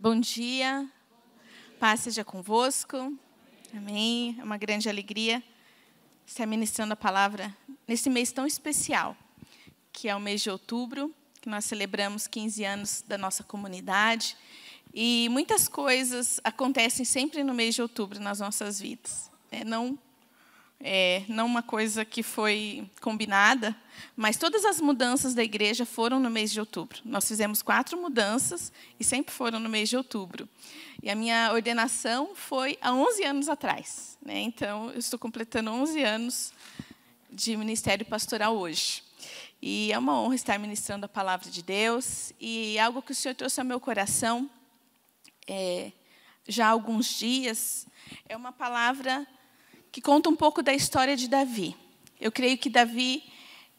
Bom dia, paz seja convosco, amém. É uma grande alegria estar ministrando a palavra nesse mês tão especial, que é o mês de outubro, que nós celebramos 15 anos da nossa comunidade, e muitas coisas acontecem sempre no mês de outubro nas nossas vidas. Não uma coisa que foi combinada, mas todas as mudanças da igreja foram no mês de outubro. Nós fizemos 4 mudanças e sempre foram no mês de outubro. E a minha ordenação foi há 11 anos atrás, né? Então, eu estou completando 11 anos de ministério pastoral hoje. E é uma honra estar ministrando a palavra de Deus. E algo que o Senhor trouxe ao meu coração, já há alguns dias, é uma palavra que conta um pouco da história de Davi. Eu creio que Davi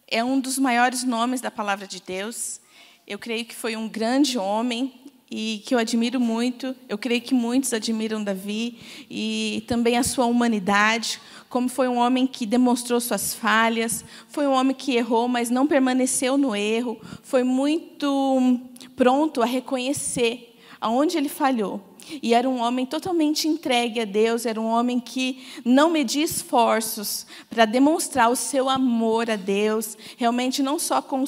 é um dos maiores nomes da palavra de Deus. Eu creio que foi um grande homem e que eu admiro muito. Eu creio que muitos admiram Davi e também a sua humanidade, como foi um homem que demonstrou suas falhas, foi um homem que errou, mas não permaneceu no erro, foi muito pronto a reconhecer aonde ele falhou. E era um homem totalmente entregue a Deus, era um homem que não media esforços para demonstrar o seu amor a Deus, realmente não só com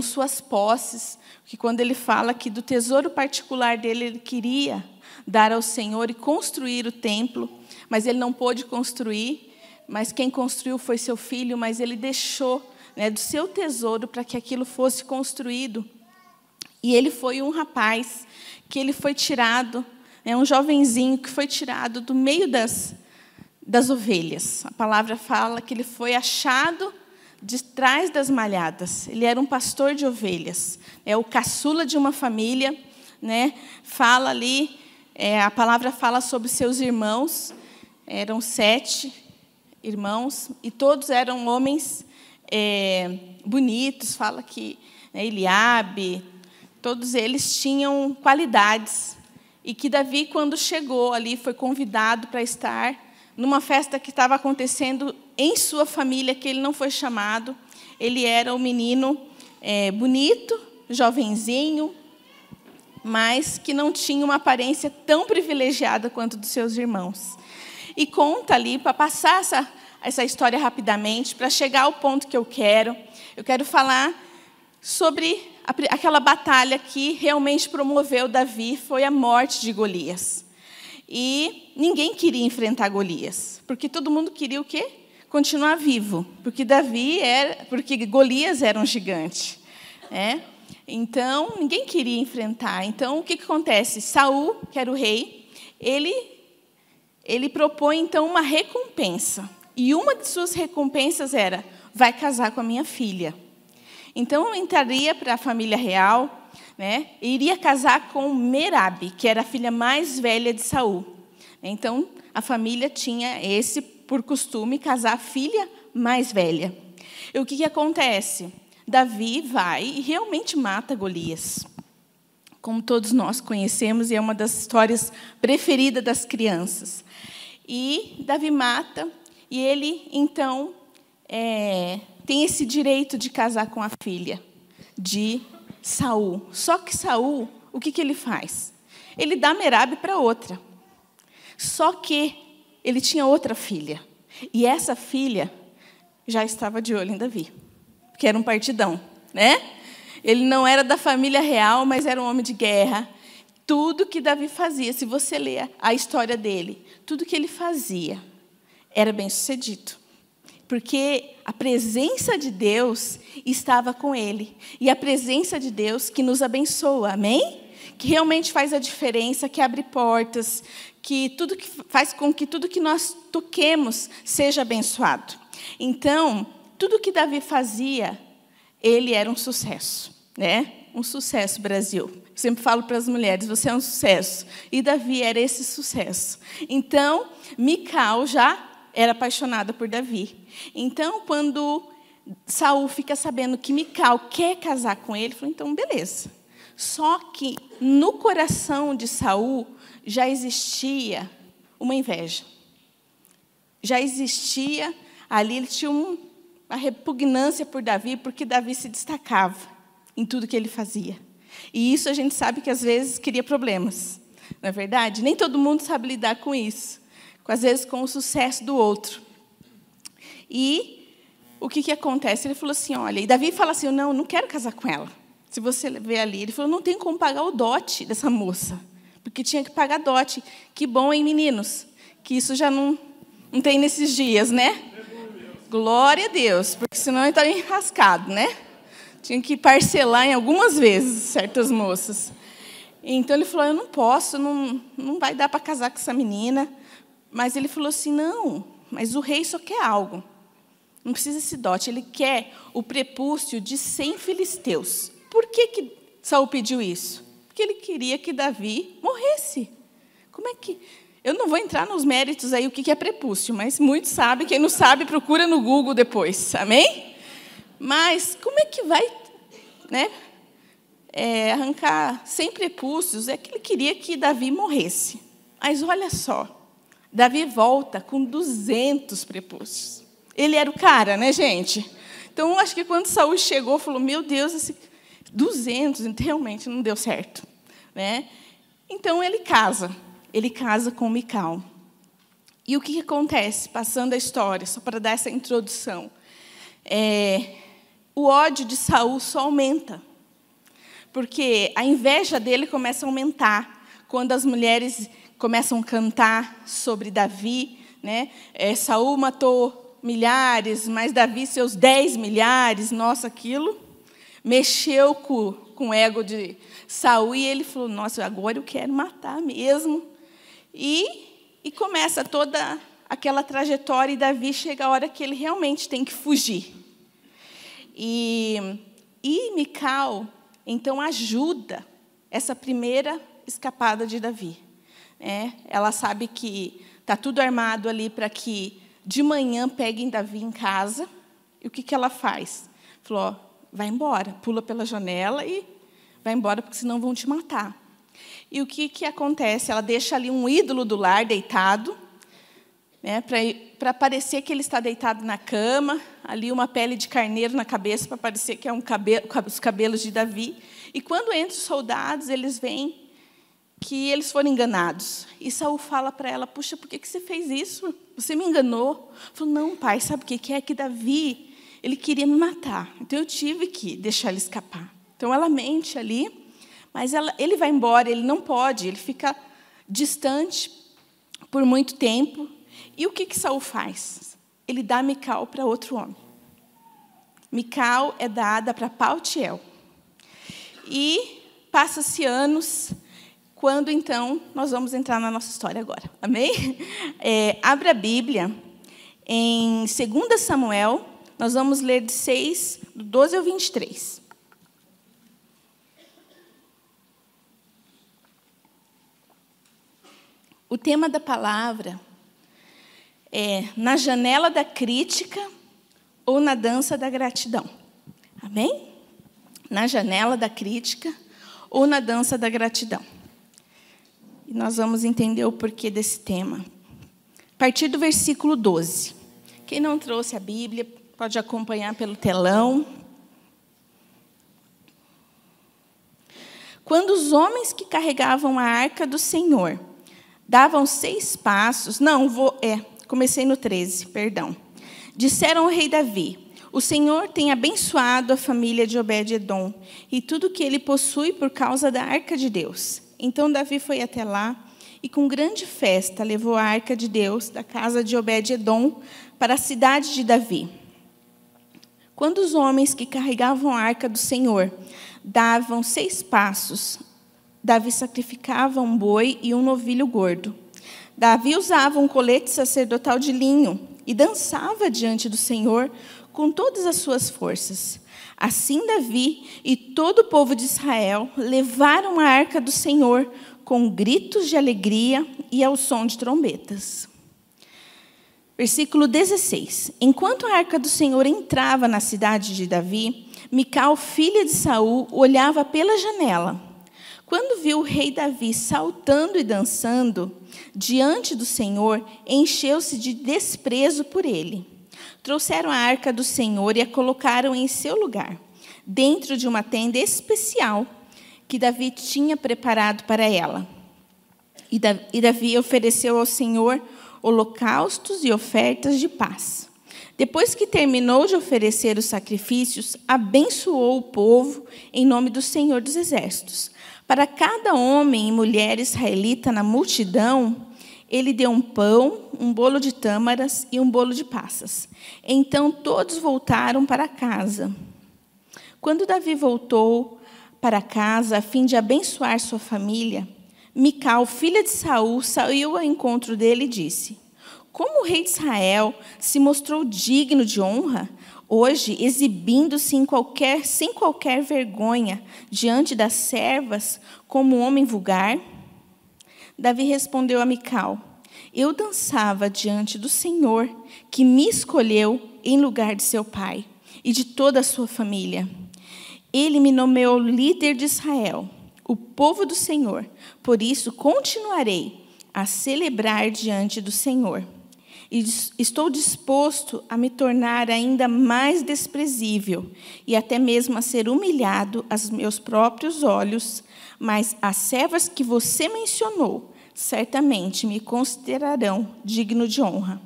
suas posses, que quando ele fala que do tesouro particular dele, ele queria dar ao Senhor e construir o templo, mas ele não pôde construir, mas quem construiu foi seu filho, mas ele deixou, do seu tesouro para que aquilo fosse construído. E ele foi um rapaz que ele foi tirado, um jovenzinho que foi tirado do meio das ovelhas. A palavra fala que ele foi achado de trás das malhadas. Ele era um pastor de ovelhas, o caçula de uma família, fala ali, a palavra fala sobre seus irmãos, eram 7 irmãos, e todos eram homens bonitos, fala que Eliabe, todos eles tinham qualidades, e que Davi, quando chegou ali, foi convidado para estar numa festa que estava acontecendo em sua família, que ele não foi chamado. Ele era um menino bonito, jovenzinho, mas que não tinha uma aparência tão privilegiada quanto dos seus irmãos. E conta ali, para passar essa história rapidamente, para chegar ao ponto que eu quero falar sobre aquela batalha que realmente promoveu Davi, foi a morte de Golias. E ninguém queria enfrentar Golias, porque todo mundo queria o quê? Continuar vivo, porque Golias era um gigante. Então, ninguém queria enfrentar. Então, o que acontece? Saul, que era o rei, ele propõe, então, uma recompensa. E uma de suas recompensas era, vai casar com a minha filha. Então, entraria para a família real, e iria casar com Merabe, que era a filha mais velha de Saul. Então, a família tinha por costume, casar a filha mais velha. E o que acontece? Davi vai e realmente mata Golias, como todos nós conhecemos, e é uma das histórias preferidas das crianças. E Davi mata, e ele, então, tem esse direito de casar com a filha de Saul. Só que Saul, o que ele faz? Ele dá Merabe para outra. Só que ele tinha outra filha. E essa filha já estava de olho em Davi, porque era um partidão, Ele não era da família real, mas era um homem de guerra. Tudo que Davi fazia, se você ler a história dele, tudo que ele fazia era bem-sucedido. Porque a presença de Deus estava com ele. E a presença de Deus que nos abençoa, amém? Que realmente faz a diferença, que abre portas, que faz com que tudo que nós toquemos seja abençoado. Então, tudo que Davi fazia, ele era um sucesso, Um sucesso, Brasil. Eu sempre falo para as mulheres, você é um sucesso. E Davi era esse sucesso. Então, Mical já era apaixonada por Davi. Então, quando Saul fica sabendo que Mical quer casar com ele, ele falou, então, beleza. Só que no coração de Saul já existia uma inveja. Já existia ali, ele tinha a repugnância por Davi, porque Davi se destacava em tudo que ele fazia. E isso a gente sabe que, às vezes, cria problemas. Não é verdade? Nem todo mundo sabe lidar com isso. Às vezes, com o sucesso do outro. E o que acontece? Ele falou assim, olha... E Davi fala assim, não quero casar com ela. Se você ver ali, ele falou, não tem como pagar o dote dessa moça. Porque tinha que pagar dote. Que bom, hein, meninos? Que isso já não tem nesses dias, né? Glória a Deus. Porque senão ele estava enrascado, né? Tinha que parcelar em algumas vezes, certas moças. Então, ele falou, eu não posso, não vai dar para casar com essa menina. Mas ele falou assim, não, mas o rei só quer algo. Não precisa esse dote, ele quer o prepúcio de 100 filisteus. Por que Saul pediu isso? Porque ele queria que Davi morresse. Como é que... Eu não vou entrar nos méritos aí o que é prepúcio, mas muitos sabem. Quem não sabe, procura no Google depois. Amém? Mas como é que vai, né, arrancar 100 prepúcios? É que ele queria que Davi morresse. Mas olha só, Davi volta com 200 prepúcios. Ele era o cara, né, gente? Então, acho que quando Saul chegou, falou, meu Deus, 200, realmente não deu certo. Né? Então, ele casa com Mical. E o que acontece? Passando a história, só para dar essa introdução. O ódio de Saul só aumenta. Porque a inveja dele começa a aumentar. Quando as mulheres começam a cantar sobre Davi. Né? Saul matou milhares, mas Davi seus 10 milhares. Nossa, aquilo mexeu com o ego de Saul. E ele falou, nossa, agora eu quero matar mesmo. E começa toda aquela trajetória. E Davi chega a hora que ele realmente tem que fugir. E Mical, então, ajuda essa primeira escapada de Davi. Ela sabe que está tudo armado ali para que de manhã peguem Davi em casa. E o que ela faz? Falou, vai embora, pula pela janela e vai embora, porque senão vão te matar. E o que acontece? Ela deixa ali um ídolo do lar deitado, né, para parecer que ele está deitado na cama, ali uma pele de carneiro na cabeça, para parecer que é os cabelos de Davi. E quando entram os soldados, eles veem que eles foram enganados. E Saul fala para ela, puxa, por que você fez isso? Você me enganou? Falou, não, pai, sabe o que é? Que Davi, ele queria me matar. Então, eu tive que deixar ele escapar. Então, ela mente ali, mas ele vai embora, ele não pode, ele fica distante por muito tempo. E o que Saul faz? Ele dá Mical para outro homem. Mical é dada para Paltiel. E passa-se anos, quando, então, nós vamos entrar na nossa história agora. Amém? Abra a Bíblia em 2 Samuel, nós vamos ler de 6, do 12 ao 23. O tema da palavra é na janela da crítica ou na dança da gratidão. Amém? Na janela da crítica ou na dança da gratidão. E nós vamos entender o porquê desse tema. A partir do versículo 12. Quem não trouxe a Bíblia, pode acompanhar pelo telão. Quando os homens que carregavam a arca do Senhor davam 6 passos... comecei no 13, perdão. Disseram ao rei Davi, o Senhor tem abençoado a família de Obed-edom e tudo que ele possui por causa da arca de Deus. Então Davi foi até lá e com grande festa levou a arca de Deus da casa de Obed-edom para a cidade de Davi. Quando os homens que carregavam a arca do Senhor davam 6 passos, Davi sacrificava um boi e um novilho gordo. Davi usava um colete sacerdotal de linho e dançava diante do Senhor com todas as suas forças. Assim Davi e todo o povo de Israel levaram a arca do Senhor com gritos de alegria e ao som de trombetas. Versículo 16. Enquanto a arca do Senhor entrava na cidade de Davi, Mical, filha de Saul, olhava pela janela. Quando viu o rei Davi saltando e dançando diante do Senhor, encheu-se de desprezo por ele. Trouxeram a arca do Senhor e a colocaram em seu lugar, dentro de uma tenda especial que Davi tinha preparado para ela. E Davi ofereceu ao Senhor holocaustos e ofertas de paz. Depois que terminou de oferecer os sacrifícios, abençoou o povo em nome do Senhor dos Exércitos. Para cada homem e mulher israelita na multidão, ele deu um pão, um bolo de tâmaras e um bolo de passas. Então todos voltaram para casa. Quando Davi voltou para casa a fim de abençoar sua família, Mical, filha de Saul, saiu ao encontro dele e disse: como o rei de Israel se mostrou digno de honra, hoje exibindo-se sem qualquer vergonha diante das servas como um homem vulgar? Davi respondeu a Mical: eu dançava diante do Senhor, que me escolheu em lugar de seu pai e de toda a sua família. Ele me nomeou líder de Israel, o povo do Senhor. Por isso continuarei a celebrar diante do Senhor. E estou disposto a me tornar ainda mais desprezível e até mesmo a ser humilhado aos meus próprios olhos, mas as servas que você mencionou certamente me considerarão digno de honra.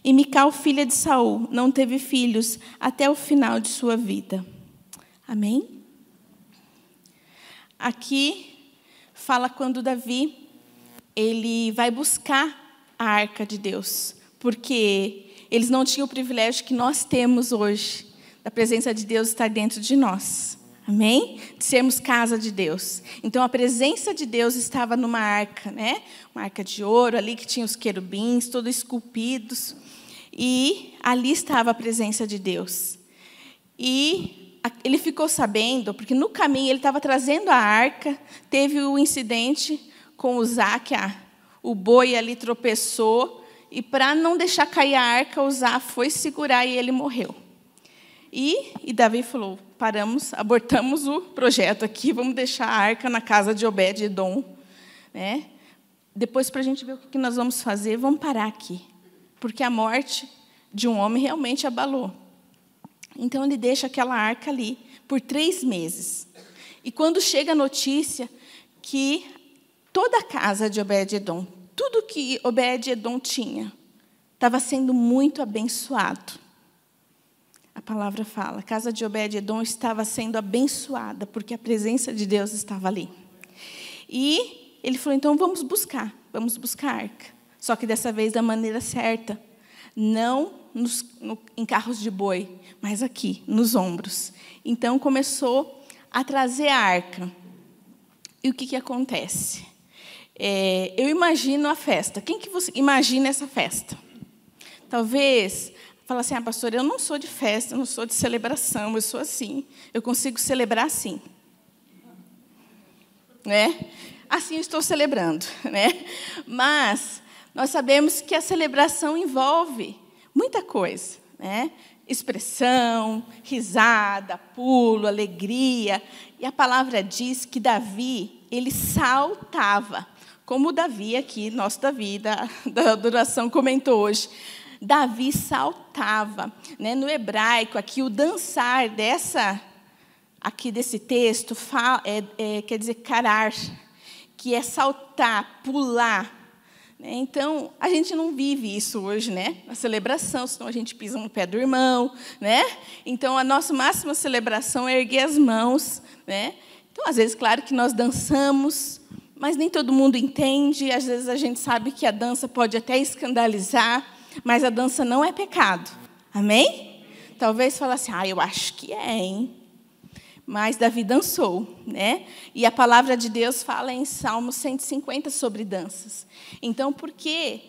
E Mical, filha de Saul, não teve filhos até o final de sua vida. Amém? Aqui fala quando Davi ele vai buscar a arca de Deus, porque eles não tinham o privilégio que nós temos hoje, da presença de Deus estar dentro de nós. Amém? De sermos casa de Deus. Então, a presença de Deus estava numa arca, né? Uma arca de ouro, ali que tinha os querubins, todos esculpidos. E ali estava a presença de Deus. E ele ficou sabendo, porque no caminho ele estava trazendo a arca, teve o incidente com Uzá, que o boi ali tropeçou, e para não deixar cair a arca, Uzá foi segurar e ele morreu. E Davi falou: abortamos o projeto aqui, vamos deixar a arca na casa de Obed-edom. Né? Depois, para a gente ver o que nós vamos fazer, vamos parar aqui. Porque a morte de um homem realmente abalou. Então, ele deixa aquela arca ali por 3 meses. E quando chega a notícia que toda a casa de Obed-edom, tudo que Obed-edom tinha, estava sendo muito abençoado. A palavra fala, a casa de Obed-edom estava sendo abençoada, porque a presença de Deus estava ali. E ele falou, então vamos buscar a arca. Só que dessa vez da maneira certa, não em carros de boi, mas aqui, nos ombros. Então começou a trazer a arca. E o que acontece? Eu imagino a festa. Quem que você imagina essa festa? Talvez fala assim, pastor, eu não sou de festa, eu não sou de celebração, eu sou assim. Eu consigo celebrar assim. Né? Assim eu estou celebrando. Né? Mas nós sabemos que a celebração envolve muita coisa. Né? Expressão, risada, pulo, alegria. E a palavra diz que Davi, ele saltava. Como o Davi aqui, nosso Davi, da adoração, comentou hoje. Davi saltava. Né? No hebraico, aqui o dançar desse texto quer dizer carar, que é saltar, pular. Né? Então, a gente não vive isso hoje, né? Na celebração, senão a gente pisa no pé do irmão. Né? Então, a nossa máxima celebração é erguer as mãos. Né? Então, às vezes, claro que nós dançamos, mas nem todo mundo entende. Às vezes, a gente sabe que a dança pode até escandalizar, mas a dança não é pecado. Amém? Talvez fale assim, eu acho que é, hein? Mas Davi dançou, né? E a palavra de Deus fala em Salmo 150 sobre danças. Então, porque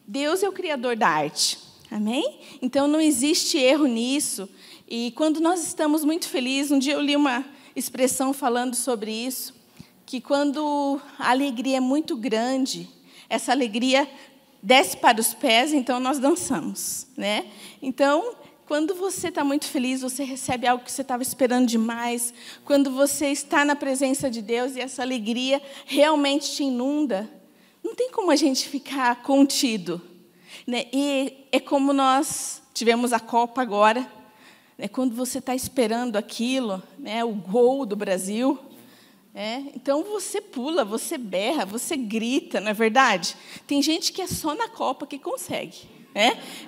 Deus é o criador da arte. Amém? Então, não existe erro nisso. E quando nós estamos muito felizes, um dia eu li uma expressão falando sobre isso, que quando a alegria é muito grande, essa alegria desce para os pés, então nós dançamos. Né? Então, quando você está muito feliz, você recebe algo que você estava esperando demais. Quando você está na presença de Deus e essa alegria realmente te inunda, não tem como a gente ficar contido. Né? E é como nós tivemos a Copa agora. Quando você está esperando aquilo, o gol do Brasil, então você pula, você berra, você grita, não é verdade? Tem gente que é só na Copa que consegue.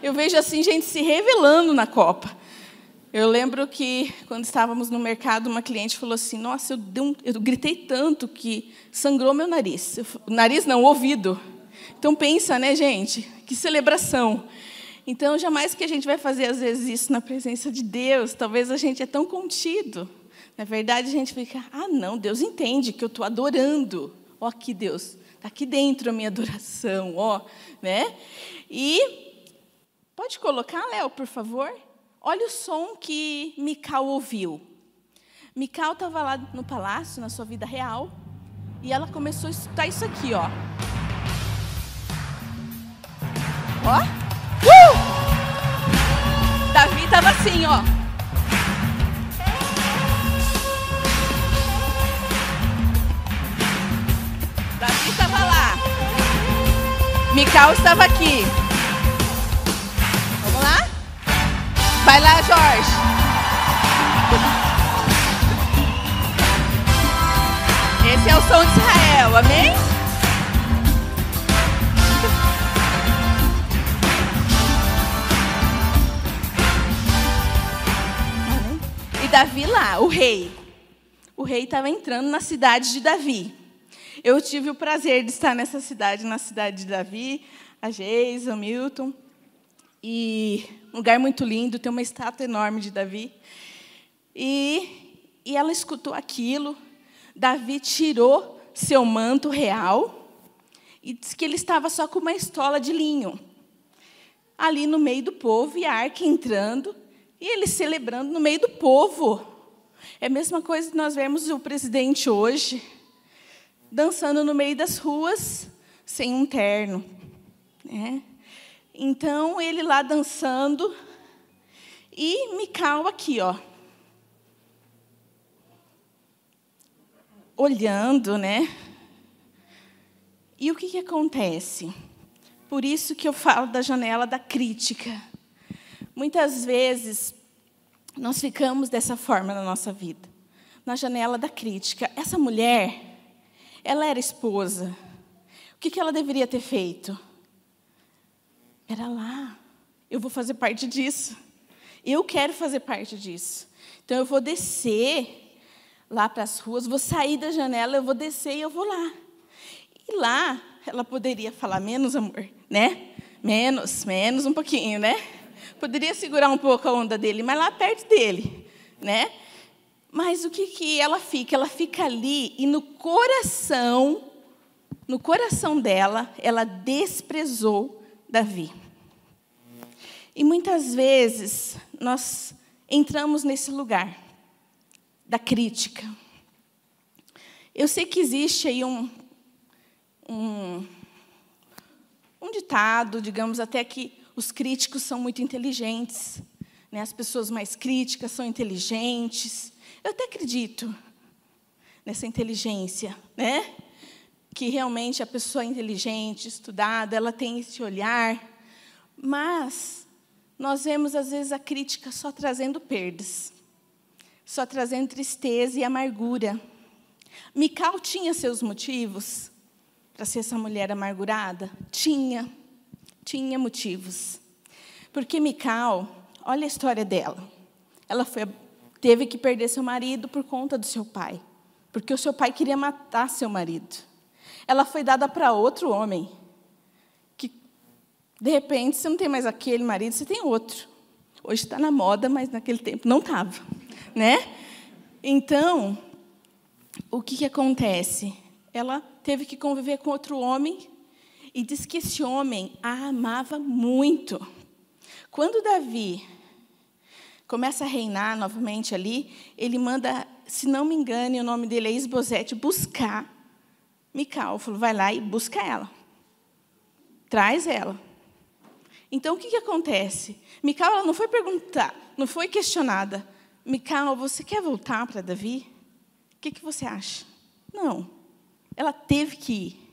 Eu vejo assim gente se revelando na Copa. Eu lembro que, quando estávamos no mercado, uma cliente falou assim, nossa, eu gritei tanto que sangrou meu nariz. Nariz não, ouvido. Então, pensa, gente? Que celebração. Então, jamais que a gente vai fazer, às vezes, isso na presença de Deus. Talvez a gente é tão contido. Na verdade, a gente fica, não, Deus entende que eu estou adorando. Aqui, Deus, está aqui dentro a minha adoração. E, pode colocar, Léo, por favor? Olha o som que Mical ouviu. Mical estava lá no palácio, na sua vida real, e ela começou a escutar isso aqui, ó. Davi estava assim, ó. Davi estava lá. Mical estava aqui. Vamos lá? Vai lá, Jorge. Esse é o som de Israel, amém? E Davi lá, o rei. O rei estava entrando na cidade de Davi. Eu tive o prazer de estar nessa cidade, na cidade de Davi, a Geisa, o Milton. E um lugar muito lindo, tem uma estátua enorme de Davi. E ela escutou aquilo. Davi tirou seu manto real e disse que ele estava só com uma estola de linho. Ali no meio do povo, e a arca entrando, e ele celebrando no meio do povo. É a mesma coisa que nós vemos o presidente hoje, dançando no meio das ruas, sem um terno. Então, ele lá dançando, e Mical aqui, ó, olhando, E o que acontece? Por isso que eu falo da janela da crítica. Muitas vezes, nós ficamos dessa forma na nossa vida, na janela da crítica. Essa mulher, ela era esposa. O que ela deveria ter feito? Era lá. Eu vou fazer parte disso. Eu quero fazer parte disso. Então, eu vou descer lá para as ruas, vou sair da janela, eu vou descer e eu vou lá. E lá, ela poderia falar menos, amor, Menos um pouquinho, Poderia segurar um pouco a onda dele, mas lá perto dele, Mas o que ela fica? Ela fica ali e no coração dela, ela desprezou Davi. E muitas vezes nós entramos nesse lugar da crítica. Eu sei que existe aí um ditado, digamos até que os críticos são muito inteligentes, As pessoas mais críticas são inteligentes. Eu até acredito nessa inteligência, Que realmente a pessoa é inteligente, estudada, ela tem esse olhar. Mas nós vemos, às vezes, a crítica só trazendo perdas, só trazendo tristeza e amargura. Mical tinha seus motivos para ser essa mulher amargurada? Tinha motivos. Porque Mical, olha a história dela. Ela teve que perder seu marido por conta do seu pai, porque o seu pai queria matar seu marido. Ela foi dada para outro homem, que, de repente, você não tem mais aquele marido, você tem outro. Hoje está na moda, mas naquele tempo não estava. Então, o que acontece? Ela teve que conviver com outro homem, e diz que esse homem a amava muito. Quando Davi começa a reinar novamente ali, ele manda, se não me engano, o nome dele é Isbosete, buscar Mical. Falou, vai lá e busca ela. Traz ela. Então, o que acontece? Mical, ela não foi perguntar, não foi questionada. Mical, você quer voltar para Davi? O que você acha? Não. Ela teve que ir.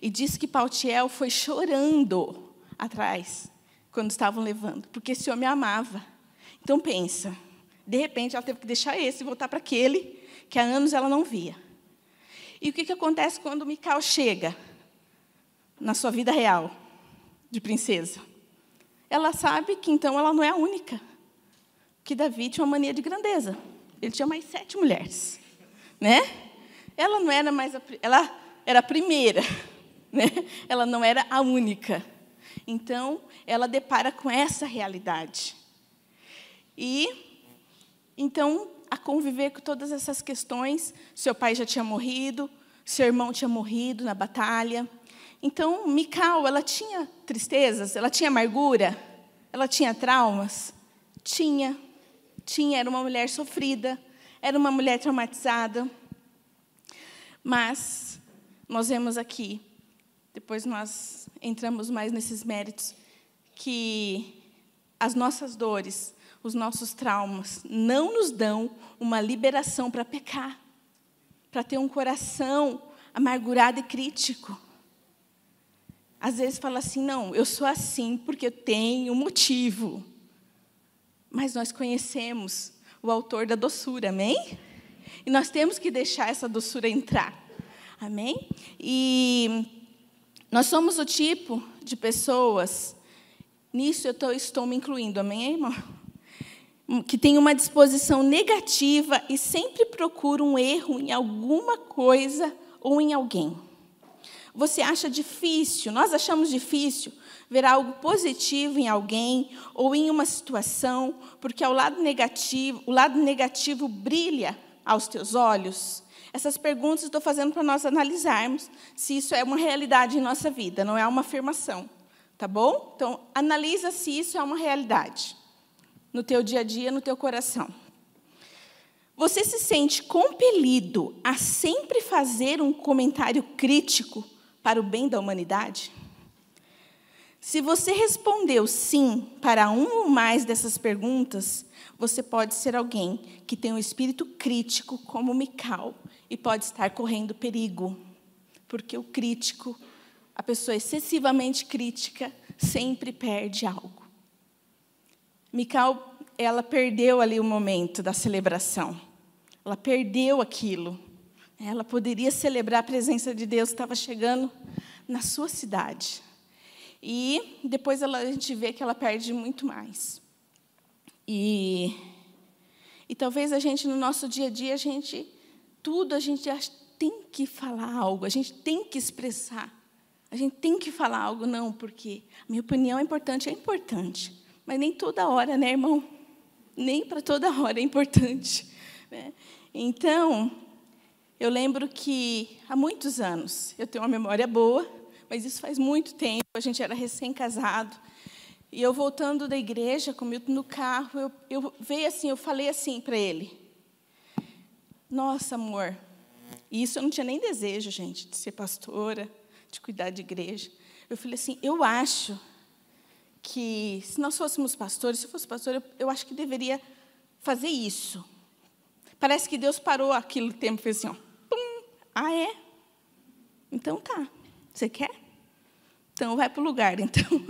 E diz que Paltiel foi chorando atrás quando estavam levando, porque esse homem a amava. Então, pensa, de repente, ela teve que deixar esse e voltar para aquele que há anos ela não via. E o que acontece quando Mical chega na sua vida real, de princesa? Ela sabe que, então, ela não é a única. Que Davi tinha uma mania de grandeza. Ele tinha mais 7 mulheres. Né? Ela não era mais ela era a primeira. Né? Ela não era a única. Então, ela depara com essa realidade. E, então, a conviver com todas essas questões, seu pai já tinha morrido, seu irmão tinha morrido na batalha. Então, Mical, ela tinha tristezas, ela tinha amargura, ela tinha traumas? Tinha, era uma mulher sofrida, era uma mulher traumatizada. Mas, nós vemos aqui, depois nós entramos mais nesses méritos, que as nossas dores, os nossos traumas, não nos dão uma liberação para pecar, para ter um coração amargurado e crítico. Às vezes fala assim, não, eu sou assim porque eu tenho um motivo. Mas nós conhecemos o autor da doçura, amém? E nós temos que deixar essa doçura entrar, amém? E nós somos o tipo de pessoas, nisso eu estou me incluindo, amém, irmão? Que tem uma disposição negativa e sempre procura um erro em alguma coisa ou em alguém. Você acha difícil, nós achamos difícil ver algo positivo em alguém ou em uma situação, porque o lado negativo brilha aos teus olhos? Essas perguntas eu estou fazendo para nós analisarmos se isso é uma realidade em nossa vida, não é uma afirmação, tá bom? Então, analisa se isso é uma realidade no teu dia a dia, no teu coração. Você se sente compelido a sempre fazer um comentário crítico para o bem da humanidade? Se você respondeu sim para uma ou mais dessas perguntas, você pode ser alguém que tem um espírito crítico como Mical e pode estar correndo perigo. Porque o crítico, a pessoa excessivamente crítica, sempre perde algo. Mical, ela perdeu ali o momento da celebração. Ela perdeu aquilo. Ela poderia celebrar a presença de Deus que estava chegando na sua cidade. E depois a gente vê que ela perde muito mais. E talvez a gente, no nosso dia a dia, a gente tem que falar algo, a gente tem que expressar. A gente tem que falar algo, não, porque a minha opinião é importante. Mas nem toda hora, né, irmão? Nem para toda hora é importante. Né? Então, eu lembro que, há muitos anos, eu tenho uma memória boa, mas isso faz muito tempo, a gente era recém-casado, e eu voltando da igreja, com o Milton no carro, eu falei assim para ele, nossa, amor, e isso eu não tinha nem desejo, gente, de ser pastora, de cuidar de igreja. Eu falei assim, eu acho que, se nós fôssemos pastores, se eu fosse pastor, eu acho que deveria fazer isso. Parece que Deus parou aquilo o tempo e fez assim, ó, pum, ah, é? Então tá, você quer? Então vai para o lugar, então.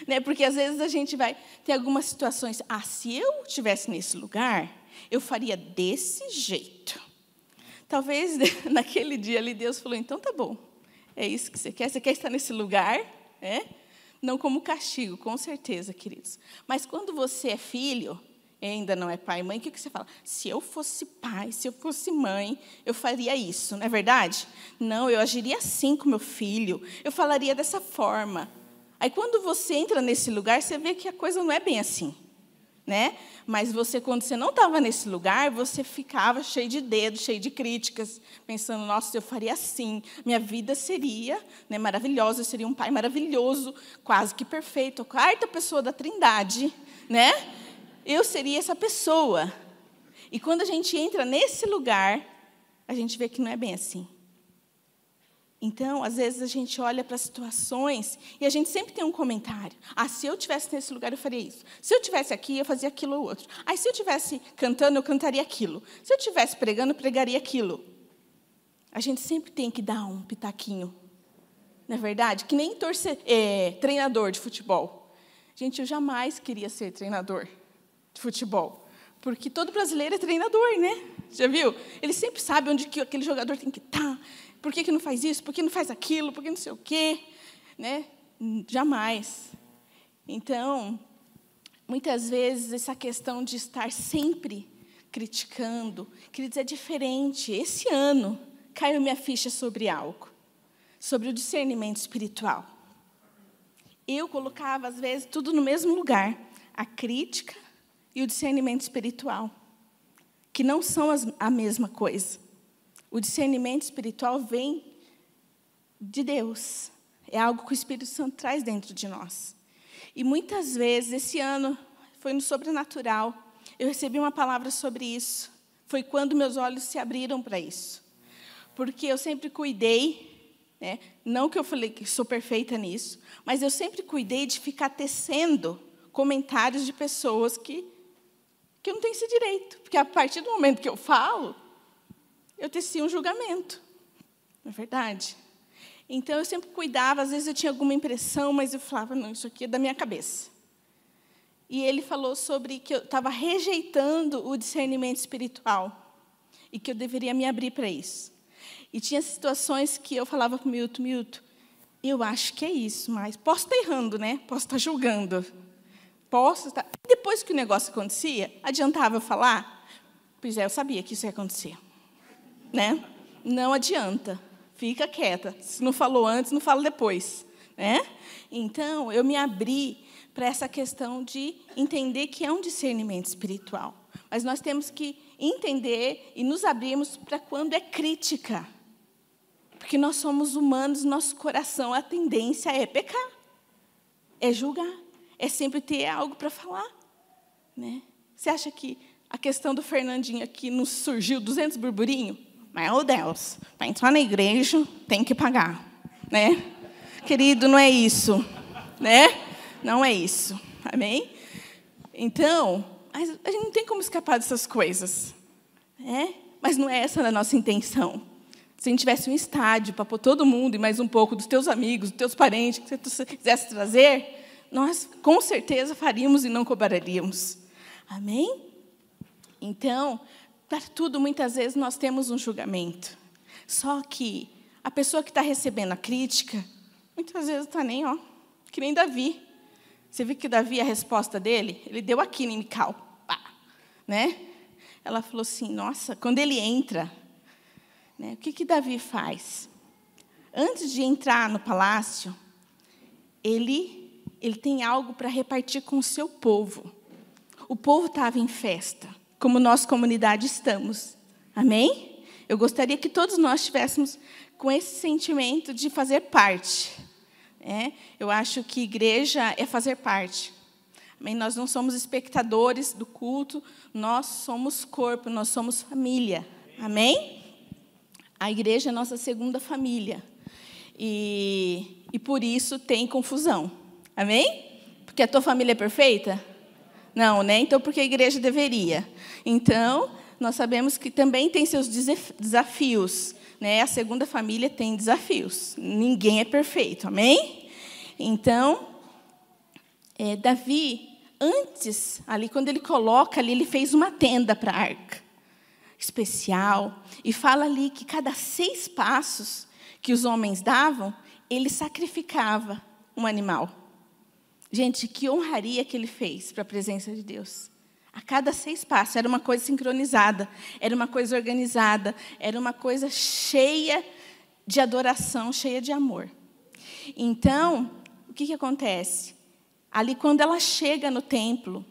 Né? Porque às vezes a gente vai ter algumas situações, se eu estivesse nesse lugar, eu faria desse jeito. Talvez naquele dia ali Deus falou, então tá bom, é isso que você quer estar nesse lugar, né? Não como castigo, com certeza, queridos. Mas quando você é filho, ainda não é pai e mãe, o que você fala? Se eu fosse pai, se eu fosse mãe, eu faria isso, não é verdade? Não, eu agiria assim com meu filho, eu falaria dessa forma. Aí, quando você entra nesse lugar, você vê que a coisa não é bem assim. Né? Mas quando você não estava nesse lugar, você ficava cheio de dedos, cheio de críticas, pensando, nossa, eu faria assim, minha vida seria, né, maravilhosa, eu seria um pai maravilhoso, quase que perfeito, a quarta pessoa da Trindade, né? Eu seria essa pessoa. E quando a gente entra nesse lugar, a gente vê que não é bem assim. Então, às vezes, a gente olha para situações e a gente sempre tem um comentário. Se eu estivesse nesse lugar, eu faria isso. Se eu estivesse aqui, eu fazia aquilo ou outro. Se eu estivesse cantando, eu cantaria aquilo. Se eu estivesse pregando, eu pregaria aquilo. A gente sempre tem que dar um pitaquinho. Não é verdade? Que nem treinador de futebol. Gente, eu jamais queria ser treinador de futebol, porque todo brasileiro é treinador, né? Já viu? Ele sempre sabe onde que aquele jogador tem que estar, por que não faz isso, por que não faz aquilo, por que não sei o quê, né? Jamais. Então, muitas vezes, essa questão de estar sempre criticando, queridos, é diferente. Esse ano, caiu minha ficha sobre algo, sobre o discernimento espiritual. Eu colocava, às vezes, tudo no mesmo lugar, a crítica e o discernimento espiritual, que não são a mesma coisa. O discernimento espiritual vem de Deus, é algo que o Espírito Santo traz dentro de nós. E muitas vezes, esse ano, foi no sobrenatural, eu recebi uma palavra sobre isso. Foi quando meus olhos se abriram para isso. Porque eu sempre cuidei, né? Não que eu falei que sou perfeita nisso, mas eu sempre cuidei de ficar tecendo comentários de pessoas que eu não tenho esse direito. Porque a partir do momento que eu falo, eu teci um julgamento. Não é verdade? Então, eu sempre cuidava, às vezes eu tinha alguma impressão, mas eu falava, não, isso aqui é da minha cabeça. E ele falou sobre que eu estava rejeitando o discernimento espiritual e que eu deveria me abrir para isso. E tinha situações que eu falava para o Milton, eu acho que é isso, mas posso estar errando, né? Posso estar julgando. Posso estar... Depois que o negócio acontecia, adiantava eu falar? Pois é, eu sabia que isso ia acontecer. Né? Não adianta. Fica quieta. Se não falou antes, não fala depois. Né? Então, eu me abri para essa questão de entender que é um discernimento espiritual. Mas nós temos que entender e nos abrirmos para quando é crítica. Porque nós somos humanos, nosso coração, a tendência é pecar, é julgar, é sempre ter algo para falar. Né? Você acha que a questão do Fernandinho aqui não surgiu 200 burburinhos? Meu Deus, para entrar na igreja tem que pagar. Né? Querido, não é isso. Né? Não é isso. Amém? Então, a gente não tem como escapar dessas coisas. Né? Mas não é essa a nossa intenção. Se a gente tivesse um estádio para pôr todo mundo e mais um pouco dos teus amigos, dos teus parentes, que você quisesse trazer, nós, com certeza, faríamos e não cobraríamos. Amém? Então, para tudo, muitas vezes, nós temos um julgamento. Só que a pessoa que está recebendo a crítica, muitas vezes está nem, que nem Davi. Você viu que Davi, a resposta dele, ele deu aqui em Mical. Pá, né? Ela falou assim, nossa, quando ele entra... O que Davi faz? Antes de entrar no palácio, ele tem algo para repartir com o seu povo. O povo estava em festa, como nós, comunidade, estamos. Amém? Eu gostaria que todos nós estivéssemos com esse sentimento de fazer parte. Eu acho que igreja é fazer parte. Amém? Nós não somos espectadores do culto, nós somos corpo, nós somos família. Amém? A igreja é a nossa segunda família. E por isso tem confusão. Amém? Porque a tua família é perfeita? Não, né? Então, porque a igreja deveria. Então, nós sabemos que também tem seus desafios. Né? A segunda família tem desafios. Ninguém é perfeito. Amém? Então, Davi, antes, ali, quando ele coloca ali, ele fez uma tenda para a arca. Especial, e fala ali que cada 6 passos que os homens davam, ele sacrificava um animal. Gente, que honraria que ele fez para a presença de Deus. A cada 6 passos, era uma coisa sincronizada, era uma coisa organizada, era uma coisa cheia de adoração, cheia de amor. Então, o que acontece? Ali, quando ela chega no templo,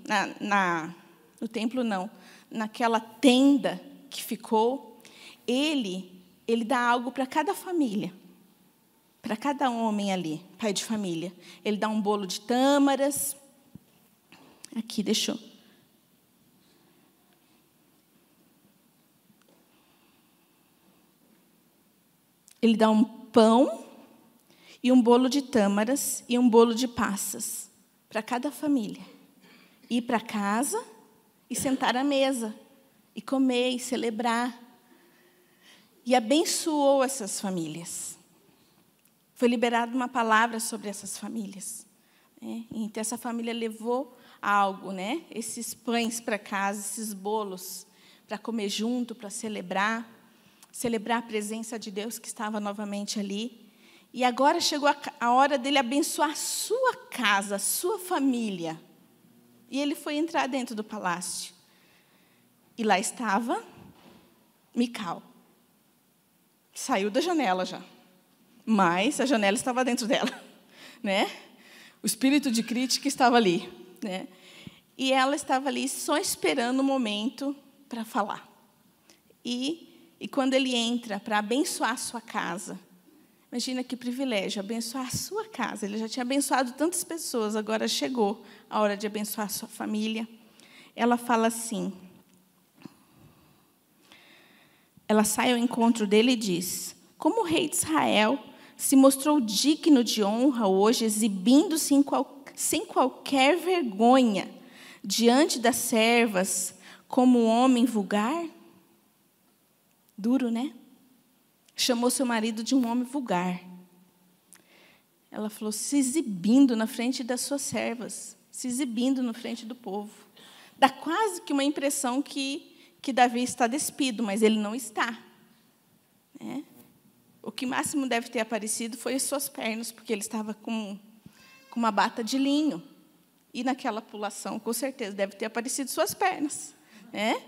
no templo não, naquela tenda que ficou, ele dá algo para cada família, para cada homem ali, pai de família. Ele dá um bolo de tâmaras. Aqui, deixou. Ele dá um pão e um bolo de tâmaras e um bolo de passas para cada família. Ir para casa e sentar à mesa. E comer, e celebrar. E abençoou essas famílias. Foi liberada uma palavra sobre essas famílias. Então, essa família levou algo, né? Esses pães para casa, esses bolos, para comer junto, para celebrar a presença de Deus que estava novamente ali. E agora chegou a hora dele abençoar a sua casa, a sua família. E ele foi entrar dentro do palácio. E lá estava Mical. Saiu da janela já. Mas a janela estava dentro dela, né? O espírito de crítica estava ali, né? E ela estava ali só esperando o momento para falar. E quando ele entra para abençoar a sua casa, imagina que privilégio, abençoar a sua casa. Ele já tinha abençoado tantas pessoas, agora chegou a hora de abençoar a sua família. Ela fala assim, ela sai ao encontro dele e diz: como o rei de Israel se mostrou digno de honra hoje, exibindo-se sem qualquer vergonha diante das servas como um homem vulgar? Duro, né? Chamou seu marido de um homem vulgar. Ela falou, se exibindo na frente das suas servas, se exibindo na frente do povo. Dá quase que uma impressão que Davi está despido, mas ele não está. Né? O que máximo deve ter aparecido foi as suas pernas, porque ele estava com uma bata de linho. E naquela pulação, com certeza, deve ter aparecido suas pernas. Né?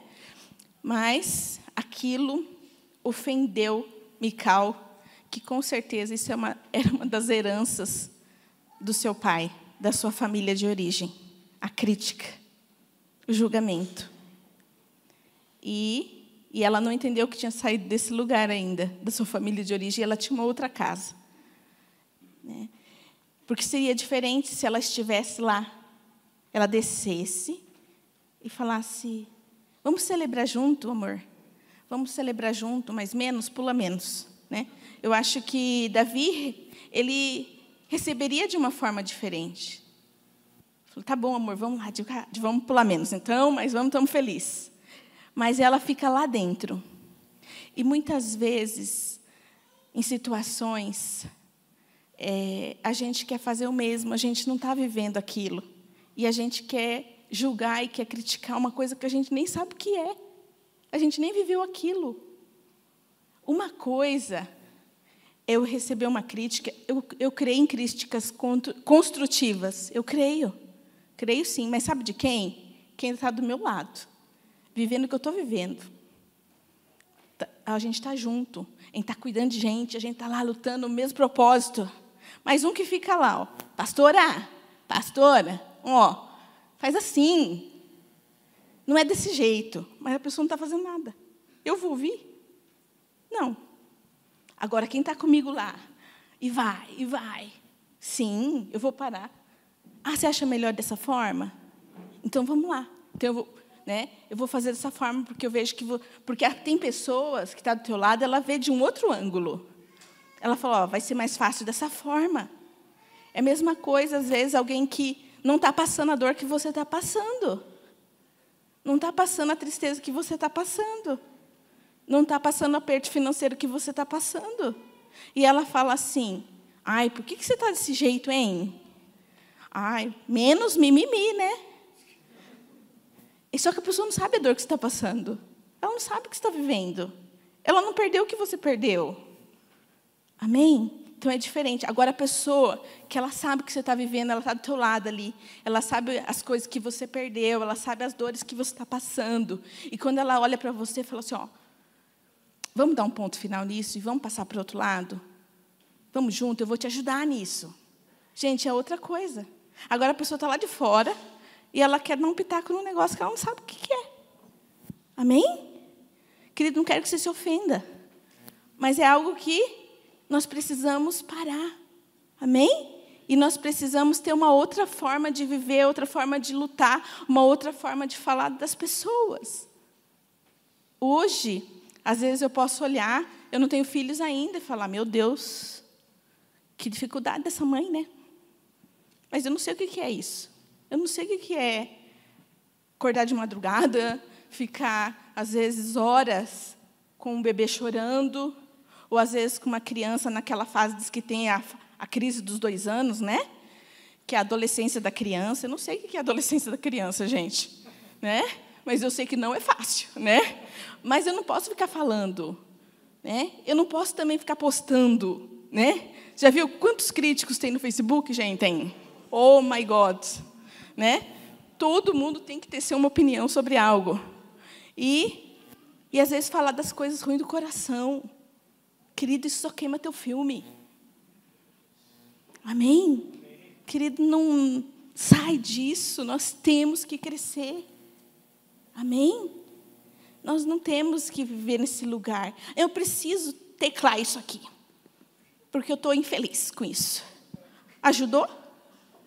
Mas aquilo ofendeu Mical, que com certeza isso era uma das heranças do seu pai, da sua família de origem. A crítica, o julgamento. E ela não entendeu que tinha saído desse lugar ainda, da sua família de origem, e ela tinha uma outra casa. Né? Porque seria diferente se ela estivesse lá, ela descesse e falasse, vamos celebrar junto, amor? Vamos celebrar junto, mas menos, pula menos. Né? Eu acho que Davi, ele receberia de uma forma diferente. Falou, tá bom, amor, vamos lá, vamos pular menos, então, mas estamos felizes. Mas ela fica lá dentro. E muitas vezes, em situações, a gente quer fazer o mesmo, a gente não está vivendo aquilo. E a gente quer julgar e quer criticar uma coisa que a gente nem sabe o que é. A gente nem viveu aquilo. Uma coisa, eu receber uma crítica, eu creio em críticas construtivas. Eu creio sim, mas sabe de quem? Quem está do meu lado. Vivendo o que eu estou vivendo. A gente está junto, a gente está cuidando de gente, a gente está lá lutando no mesmo propósito. Mas um que fica lá, ó, pastora, ó, faz assim. Não é desse jeito, mas a pessoa não está fazendo nada. Eu vou ouvir? Não. Agora, quem está comigo lá, e vai. Sim, eu vou parar. Ah, você acha melhor dessa forma? Então, vamos lá. Então, eu vou fazer dessa forma, porque eu vejo que... Porque tem pessoas que estão do teu lado, ela vê de um outro ângulo. Ela fala, ó, vai ser mais fácil dessa forma. É a mesma coisa, às vezes, alguém que não está passando a dor que você está passando. Não está passando a tristeza que você está passando. Não está passando o aperto financeiro que você está passando. E ela fala assim, ai, por que você está desse jeito, hein? Ai, menos mimimi, né? E só que a pessoa não sabe a dor que você está passando. Ela não sabe o que você está vivendo. Ela não perdeu o que você perdeu. Amém? Então, é diferente. Agora, a pessoa que ela sabe o que você está vivendo, ela está do teu lado ali. Ela sabe as coisas que você perdeu, ela sabe as dores que você está passando. E quando ela olha para você, fala assim, ó, vamos dar um ponto final nisso e vamos passar para o outro lado? Vamos junto, eu vou te ajudar nisso. Gente, é outra coisa. Agora, a pessoa está lá de fora e ela quer dar um pitaco num negócio que ela não sabe o que é. Amém? Querido, não quero que você se ofenda. Mas é algo que nós precisamos parar. Amém? E nós precisamos ter uma outra forma de viver, outra forma de lutar, uma outra forma de falar das pessoas. Hoje, às vezes eu posso olhar, eu não tenho filhos ainda, e falar, meu Deus, que dificuldade dessa mãe, né? Mas eu não sei o que é isso. Eu não sei o que é acordar de madrugada, ficar, às vezes, horas com um bebê chorando, ou, às vezes, com uma criança naquela fase diz que tem a crise dos 2 anos, né? que é a adolescência da criança. Eu não sei o que é a adolescência da criança, gente, né? Mas eu sei que não é fácil, né? Mas eu não posso ficar falando, né? Eu não posso também ficar postando, né? Já viu quantos críticos tem no Facebook, gente? Tem. Oh, my God, né? Todo mundo tem que ter uma opinião sobre algo. E às vezes falar das coisas ruins do coração. Querido, isso só queima teu filme. Amém? Querido, não sai disso. Nós temos que crescer. Amém? Nós não temos que viver nesse lugar. Eu preciso teclar isso aqui, porque eu estou infeliz com isso. Ajudou?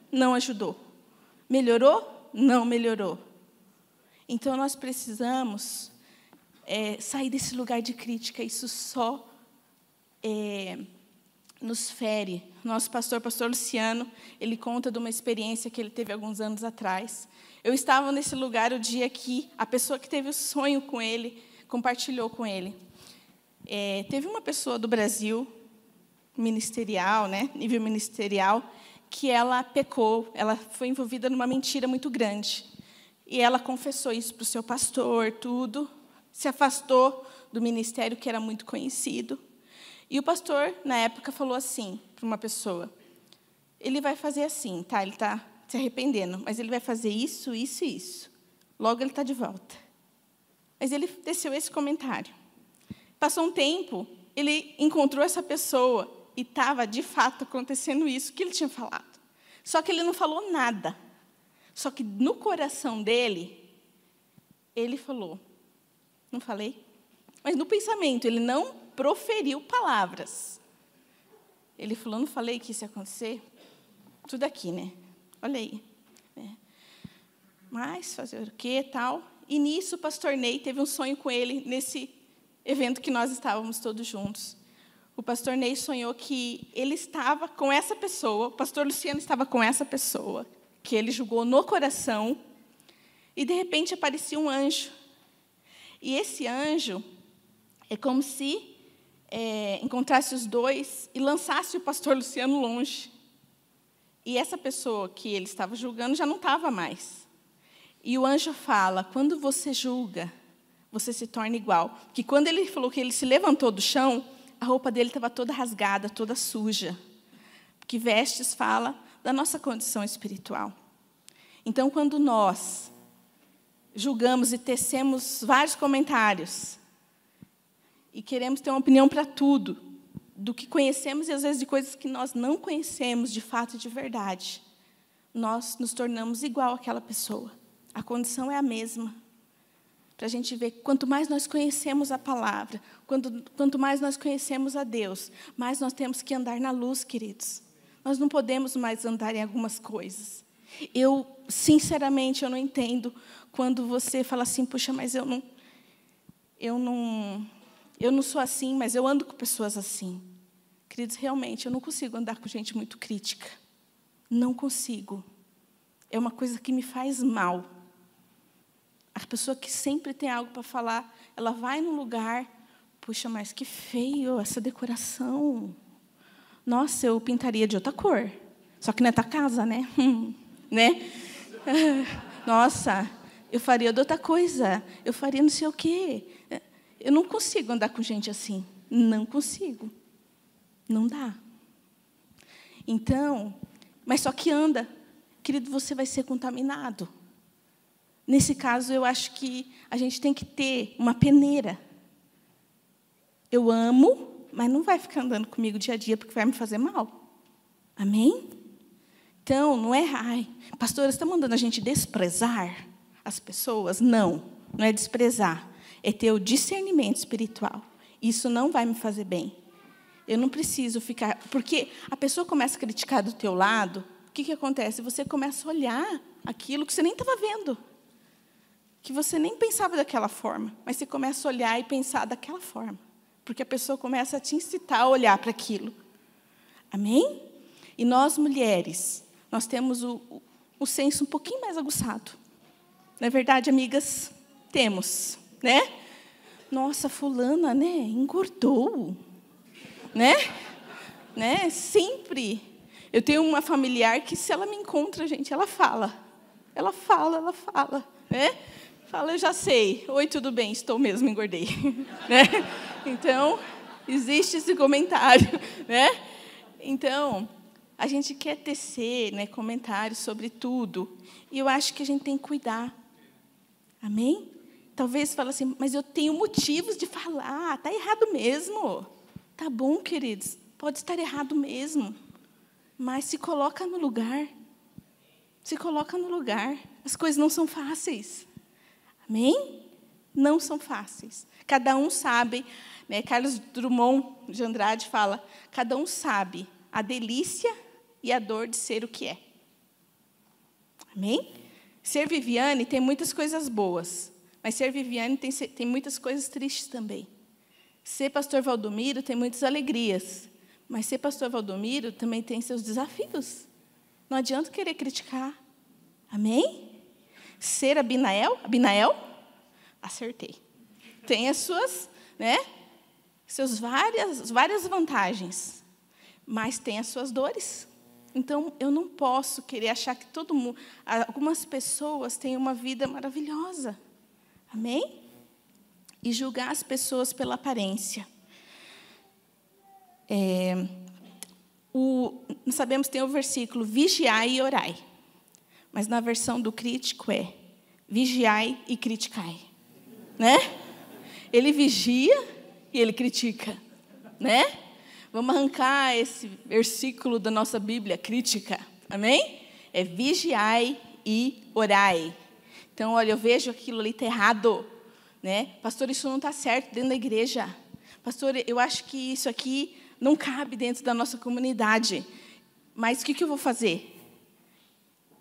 Não ajudou. Melhorou? Não melhorou. Então, nós precisamos sair desse lugar de crítica. Isso só nos fere. Nosso pastor Luciano, ele conta de uma experiência que ele teve alguns anos atrás. Eu estava nesse lugar o dia que a pessoa que teve o sonho com ele compartilhou com ele. Teve uma pessoa do Brasil, ministerial, né, nível ministerial, que ela pecou, ela foi envolvida numa mentira muito grande. E ela confessou isso para o seu pastor, tudo, se afastou do ministério, que era muito conhecido. E o pastor, na época, falou assim para uma pessoa: ele vai fazer assim, tá? Ele está se arrependendo, mas ele vai fazer isso, isso e isso. Logo ele está de volta. Mas ele desceu esse comentário. Passou um tempo, ele encontrou essa pessoa e estava, de fato, acontecendo isso que ele tinha falado. Só que ele não falou nada. Só que no coração dele, ele falou: não falei? Mas no pensamento, ele não proferiu palavras. Ele falou: não falei que isso ia acontecer? Tudo aqui, né? Olha aí. Mas fazer o quê, tal? E nisso o pastor Ney teve um sonho com ele, nesse evento que nós estávamos todos juntos. O pastor Ney sonhou que ele estava com essa pessoa, o pastor Luciano estava com essa pessoa, que ele julgou no coração, e, de repente, aparecia um anjo. E esse anjo é como se encontrasse os dois e lançasse o pastor Luciano longe. E essa pessoa que ele estava julgando já não estava mais. E o anjo fala: quando você julga, você se torna igual. Que quando ele falou que ele se levantou do chão, a roupa dele estava toda rasgada, toda suja. Porque vestes fala da nossa condição espiritual. Então, quando nós julgamos e tecemos vários comentários, e queremos ter uma opinião para tudo, do que conhecemos e, às vezes, de coisas que nós não conhecemos de fato e de verdade, nós nos tornamos igual àquela pessoa. A condição é a mesma. Para a gente ver, quanto mais nós conhecemos a palavra, quanto mais nós conhecemos a Deus, mais nós temos que andar na luz, queridos. Nós não podemos mais andar em algumas coisas. Eu, sinceramente, eu não entendo quando você fala assim: puxa, mas eu não sou assim, mas eu ando com pessoas assim. Queridos, realmente, eu não consigo andar com gente muito crítica. Não consigo. É uma coisa que me faz mal. A pessoa que sempre tem algo para falar, ela vai num lugar: puxa, mas que feio essa decoração. Nossa, eu pintaria de outra cor. Só que não é tua casa, né? Né? Nossa, eu faria de outra coisa. Eu faria não sei o quê. Eu não consigo andar com gente assim. Não consigo. Não dá. Então, mas só que anda. Querido, você vai ser contaminado. Nesse caso, eu acho que a gente tem que ter uma peneira. Eu amo, mas não vai ficar andando comigo dia a dia, porque vai me fazer mal. Amém? Então, não é: ai, pastora, você está mandando a gente desprezar as pessoas? Não, não é desprezar. É ter o discernimento espiritual. Isso não vai me fazer bem. Eu não preciso ficar... Porque a pessoa começa a criticar do teu lado, o que acontece? Você começa a olhar aquilo que você nem estava vendo. Que você nem pensava daquela forma. Mas você começa a olhar e pensar daquela forma. Porque a pessoa começa a te incitar a olhar para aquilo. Amém? E nós, mulheres, nós temos o senso um pouquinho mais aguçado. Não é verdade, amigas? Temos, né? Nossa, fulana, né? Engordou. Né? Sempre. Eu tenho uma familiar que, se ela me encontra, gente, ela fala. Ela fala, né? Fala, eu já sei. Oi, tudo bem? Estou mesmo, engordei. Né? Então, existe esse comentário, né? Então, a gente quer tecer, né, comentários sobre tudo. E eu acho que a gente tem que cuidar. Amém? Talvez fale assim, mas eu tenho motivos de falar. Está errado mesmo. Tá bom, queridos. Pode estar errado mesmo. Mas se coloca no lugar. Se coloca no lugar. As coisas não são fáceis. Amém? Não são fáceis. Cada um sabe, né? Carlos Drummond de Andrade fala, cada um sabe a delícia e a dor de ser o que é. Amém? Ser Viviane tem muitas coisas boas, mas ser Viviane tem muitas coisas tristes também. Ser pastor Valdomiro tem muitas alegrias, mas ser pastor Valdomiro também tem seus desafios. Não adianta querer criticar. Amém? Ser Abinael, acertei. Tem as suas, né, seus várias vantagens, mas tem as suas dores. Então, eu não posso querer achar que todo mundo, algumas pessoas têm uma vida maravilhosa. Amém? E julgar as pessoas pela aparência. Nós sabemos que tem o versículo, vigiai e orai. Mas na versão do crítico é, vigiai e criticai. Né? Ele vigia e ele critica. Né? Vamos arrancar esse versículo da nossa Bíblia, crítica. Amém? É vigiai e orai. Então, olha, eu vejo aquilo ali está errado. Né? Pastor, isso não está certo dentro da igreja. Pastor, eu acho que isso aqui não cabe dentro da nossa comunidade. Mas o que eu vou fazer?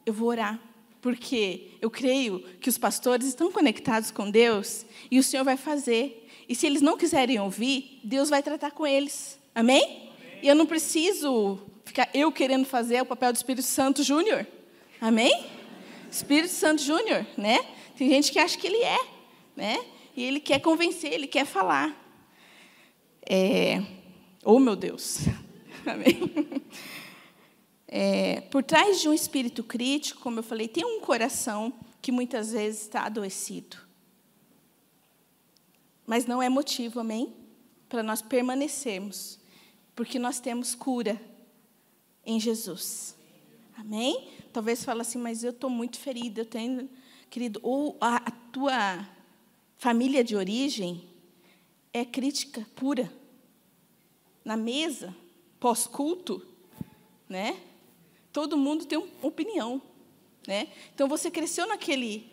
Eu vou orar. Porque eu creio que os pastores estão conectados com Deus e o Senhor vai fazer. E se eles não quiserem ouvir, Deus vai tratar com eles. Amém? Amém. E eu não preciso ficar eu querendo fazer o papel do Espírito Santo Júnior. Amém? Espírito Santo Júnior, né? Tem gente que acha que ele é, né? E ele quer convencer, ele quer falar. Oh, meu Deus. Amém? Por trás de um espírito crítico, como eu falei, tem um coração que muitas vezes está adoecido. Mas não é motivo, amém? Para nós permanecermos. Porque nós temos cura em Jesus. Amém? Talvez fale assim, mas eu estou muito ferida, eu tenho, querido, ou a tua família de origem é crítica pura. Na mesa, pós-culto, né? Todo mundo tem uma opinião. Né? Então, você cresceu naquele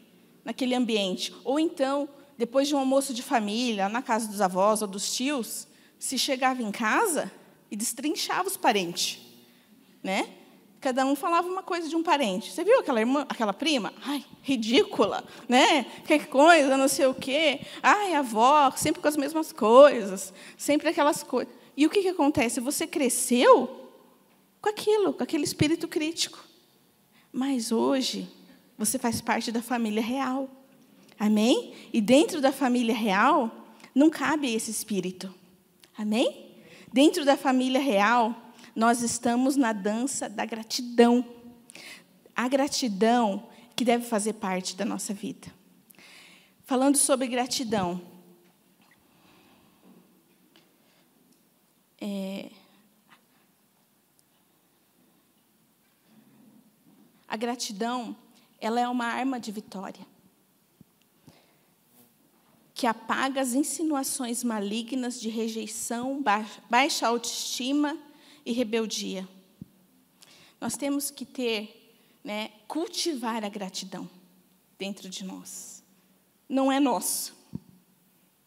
ambiente. Ou então, depois de um almoço de família, na casa dos avós ou dos tios, se chegava em casa e destrinchava os parentes. Né? Cada um falava uma coisa de um parente. Você viu aquela irmã, aquela prima? Ai, ridícula. Né? Que coisa, não sei o quê. Ai, a avó, sempre com as mesmas coisas. Sempre aquelas coisas. E o que acontece? Você cresceu com aquele espírito crítico. Mas hoje, você faz parte da família real. Amém? E dentro da família real, não cabe esse espírito. Amém? Dentro da família real, nós estamos na dança da gratidão. A gratidão que deve fazer parte da nossa vida. Falando sobre gratidão. A gratidão, ela é uma arma de vitória, que apaga as insinuações malignas de rejeição, baixa autoestima e rebeldia. Nós temos que cultivar a gratidão dentro de nós. Não é nosso.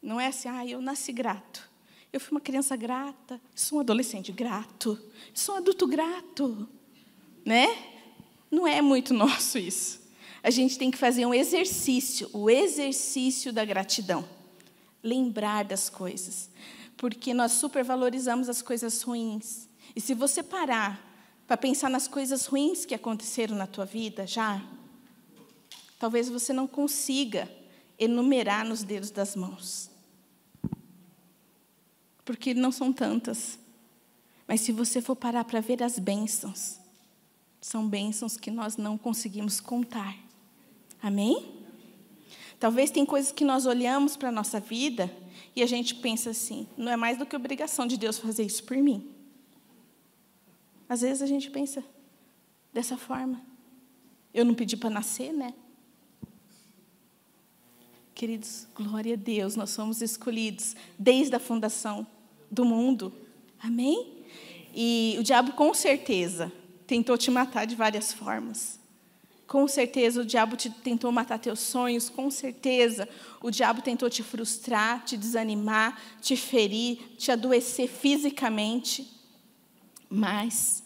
Não é assim, eu nasci grato. Eu fui uma criança grata, sou um adolescente grato, sou um adulto grato. Né? Não é muito nosso isso. A gente tem que fazer um exercício, o exercício da gratidão. Lembrar das coisas. Porque nós supervalorizamos as coisas ruins. E se você parar para pensar nas coisas ruins que aconteceram na tua vida já, talvez você não consiga enumerar nos dedos das mãos. Porque não são tantas. Mas se você for parar para ver as bênçãos, São bênçãos que nós não conseguimos contar. Amém? Talvez tem coisas que nós olhamos para a nossa vida e a gente pensa assim, não é mais do que obrigação de Deus fazer isso por mim. Às vezes a gente pensa dessa forma. Eu não pedi para nascer, né? Queridos, glória a Deus, nós somos escolhidos desde a fundação do mundo. Amém? E o diabo com certeza tentou te matar de várias formas. Com certeza o diabo tentou matar teus sonhos. Com certeza o diabo tentou te frustrar, te desanimar, te ferir, te adoecer fisicamente. Mas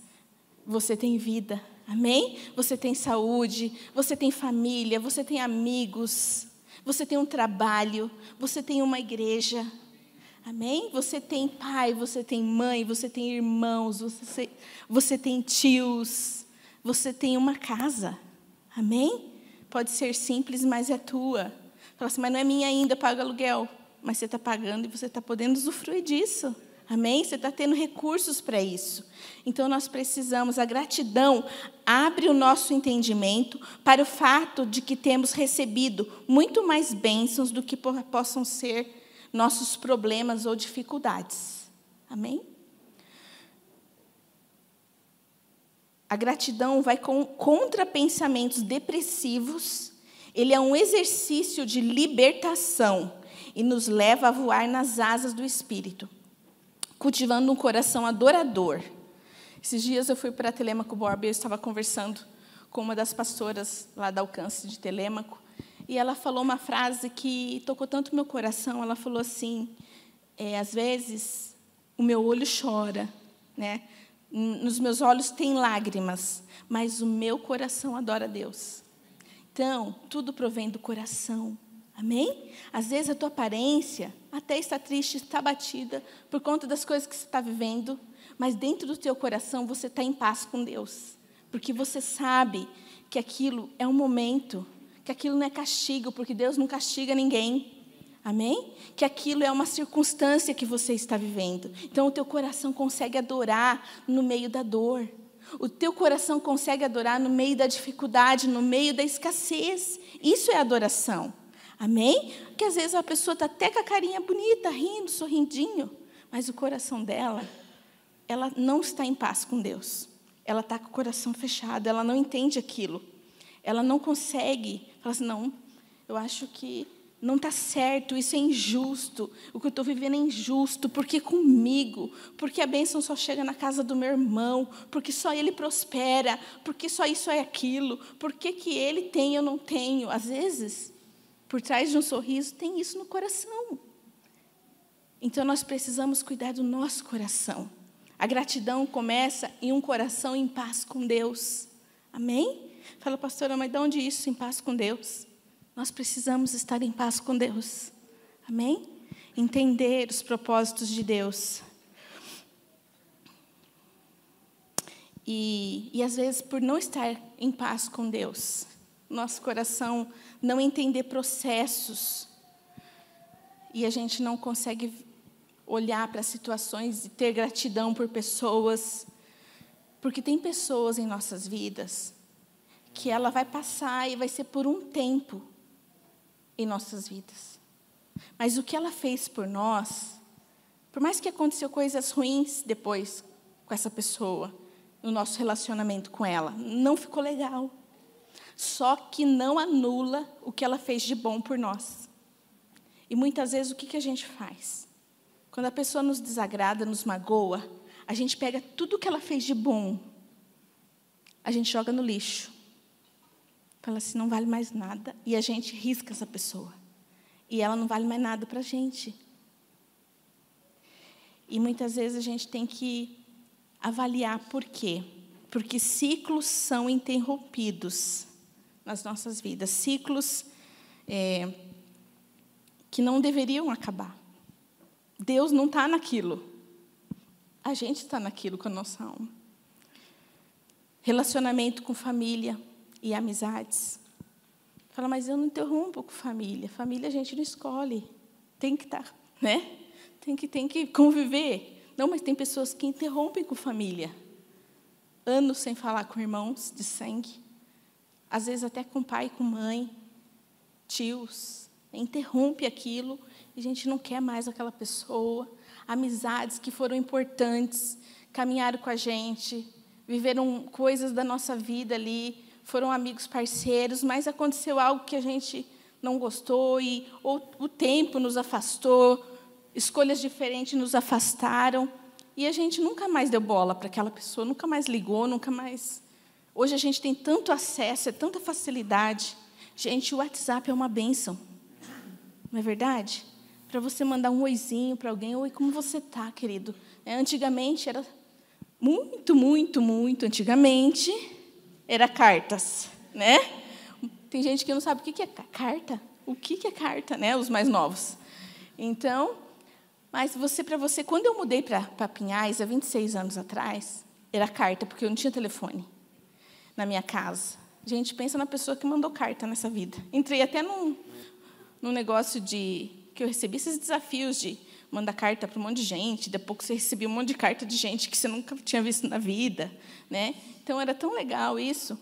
você tem vida. Amém? Você tem saúde, você tem família, você tem amigos, você tem um trabalho, você tem uma igreja. Amém? Você tem pai, você tem mãe, você tem irmãos, você tem tios, você tem uma casa. Amém? Pode ser simples, mas é tua. Fala assim, mas não é minha ainda, paga aluguel. Mas você está pagando e você está podendo usufruir disso. Amém? Você está tendo recursos para isso. Então, nós precisamos, a gratidão abre o nosso entendimento para o fato de que temos recebido muito mais bênçãos do que possam ser nossos problemas ou dificuldades. Amém? A gratidão vai contra pensamentos depressivos. Ele é um exercício de libertação e nos leva a voar nas asas do Espírito, cultivando um coração adorador. Esses dias eu fui para Telêmaco Borba e eu estava conversando com uma das pastoras lá da Alcance de Telêmaco, e ela falou uma frase que tocou tanto meu coração. Ela falou assim, às vezes o meu olho chora, né? Nos meus olhos tem lágrimas, mas o meu coração adora a Deus. Então, tudo provém do coração. Amém? Às vezes a tua aparência até está triste, está abatida por conta das coisas que você está vivendo, mas dentro do teu coração você está em paz com Deus, porque você sabe que aquilo é um momento, que aquilo não é castigo, porque Deus não castiga ninguém. Amém? Que aquilo é uma circunstância que você está vivendo. Então, o teu coração consegue adorar no meio da dor. O teu coração consegue adorar no meio da dificuldade, no meio da escassez. Isso é adoração. Amém? Porque às vezes a pessoa está até com a carinha bonita, rindo, sorrindinho, mas o coração dela, ela não está em paz com Deus. Ela está com o coração fechado, ela não entende aquilo. Ela não consegue, fala assim, não, eu acho que não está certo, isso é injusto, o que eu estou vivendo é injusto, porque comigo, porque a bênção só chega na casa do meu irmão, porque só ele prospera, porque só isso é aquilo, porque que ele tem e eu não tenho. Às vezes, por trás de um sorriso, tem isso no coração. Então, nós precisamos cuidar do nosso coração. A gratidão começa em um coração em paz com Deus. Amém? Fala, pastora, mas de onde isso, em paz com Deus? Nós precisamos estar em paz com Deus. Amém? Entender os propósitos de Deus. E às vezes, por não estar em paz com Deus, nosso coração não entender processos, e a gente não consegue olhar para situações e ter gratidão por pessoas, porque tem pessoas em nossas vidas que ela vai passar e vai ser por um tempo em nossas vidas. Mas o que ela fez por nós, por mais que aconteceu coisas ruins depois com essa pessoa, no nosso relacionamento com ela, não ficou legal. Só que não anula o que ela fez de bom por nós. E muitas vezes o que a gente faz? Quando a pessoa nos desagrada, nos magoa, a gente pega tudo que ela fez de bom, a gente joga no lixo. Fala assim, não vale mais nada. E a gente risca essa pessoa. E ela não vale mais nada para a gente. E muitas vezes a gente tem que avaliar por quê. Porque ciclos são interrompidos nas nossas vidas. Ciclos que não deveriam acabar. Deus não está naquilo. A gente está naquilo com a nossa alma. Relacionamento com família e amizades. Fala, mas eu não interrompo com família. Família a gente não escolhe. Tem que estar, né? Tem que conviver. Não, mas tem pessoas que interrompem com família. anos sem falar com irmãos de sangue, às vezes até com pai, com mãe, tios. Interrompe aquilo e a gente não quer mais aquela pessoa. Amizades que foram importantes, caminharam com a gente, viveram coisas da nossa vida ali, foram amigos, parceiros, mas aconteceu algo que a gente não gostou, ou o tempo nos afastou, escolhas diferentes nos afastaram, e a gente nunca mais deu bola para aquela pessoa, nunca mais ligou, nunca mais... Hoje a gente tem tanto acesso, é tanta facilidade. Gente, o WhatsApp é uma bênção, não é verdade? Para você mandar um oizinho para alguém, oi, como você está, querido? Antigamente, era muito antigamente, era cartas, né? Tem gente que não sabe o que é carta. O que é carta, né? Os mais novos. Então, mas para você, quando eu mudei para Pinhais, há 26 anos atrás, era carta, porque eu não tinha telefone na minha casa. Gente, pensa na pessoa que mandou carta nessa vida. Entrei até num negócio que eu recebi esses desafios de mandar carta para um monte de gente, depois você recebia um monte de carta de gente que você nunca tinha visto na vida, né? Então, era tão legal isso.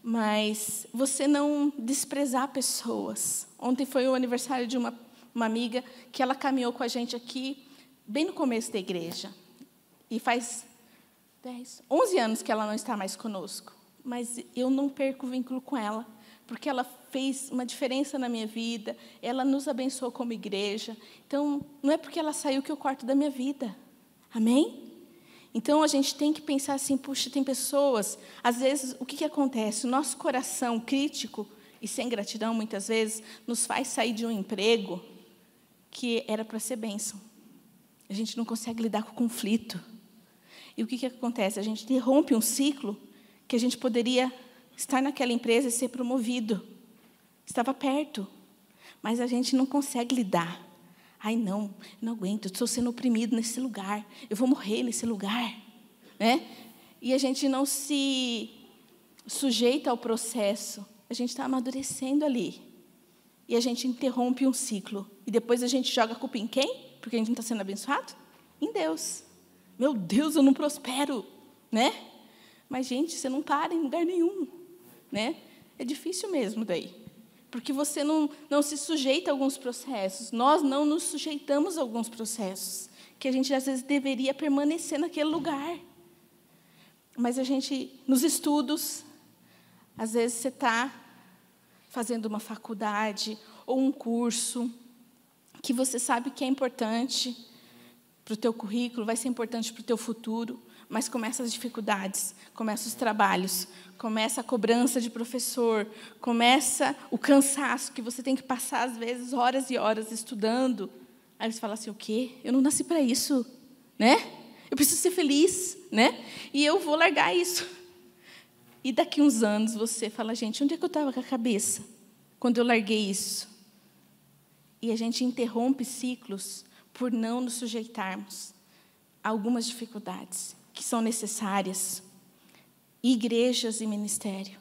Mas você não desprezar pessoas. Ontem foi o aniversário de uma amiga que ela caminhou com a gente aqui, bem no começo da igreja. E faz 11 anos que ela não está mais conosco. Mas eu não perco o vínculo com ela, porque ela fez uma diferença na minha vida, ela nos abençoou como igreja. Então, não é porque ela saiu que eu corto da minha vida. Amém? Então, a gente tem que pensar assim, puxa, tem pessoas... Às vezes, o que acontece? O nosso coração crítico e sem gratidão, muitas vezes, nos faz sair de um emprego que era para ser bênção. A gente não consegue lidar com o conflito. E o que acontece? A gente interrompe um ciclo que a gente poderia estar naquela empresa e ser promovido. Estava perto, mas a gente não consegue lidar. Ai, não aguento, estou sendo oprimido nesse lugar, eu vou morrer nesse lugar, né? E a gente não se sujeita ao processo, a gente está amadurecendo ali. E a gente interrompe um ciclo. E depois a gente joga a culpa em quem? Porque a gente não está sendo abençoado? Em Deus. Meu Deus, eu não prospero, né? Mas, gente, você não para em lugar nenhum, né? É difícil mesmo daí. Porque você não se sujeita a alguns processos. Nós não nos sujeitamos a alguns processos, que a gente, às vezes, deveria permanecer naquele lugar. Mas a gente, nos estudos, às vezes você está fazendo uma faculdade ou um curso que você sabe que é importante para o teu currículo, vai ser importante para o teu futuro, mas começa as dificuldades, começa os trabalhos, começa a cobrança de professor, começa o cansaço que você tem que passar, às vezes, horas e horas estudando. Aí você fala assim, o quê? Eu não nasci para isso, né? Eu preciso ser feliz, né? E eu vou largar isso. E daqui uns anos você fala, gente, onde é que eu estava com a cabeça quando eu larguei isso? E a gente interrompe ciclos por não nos sujeitarmos a algumas dificuldades que são necessárias. Igrejas e ministério.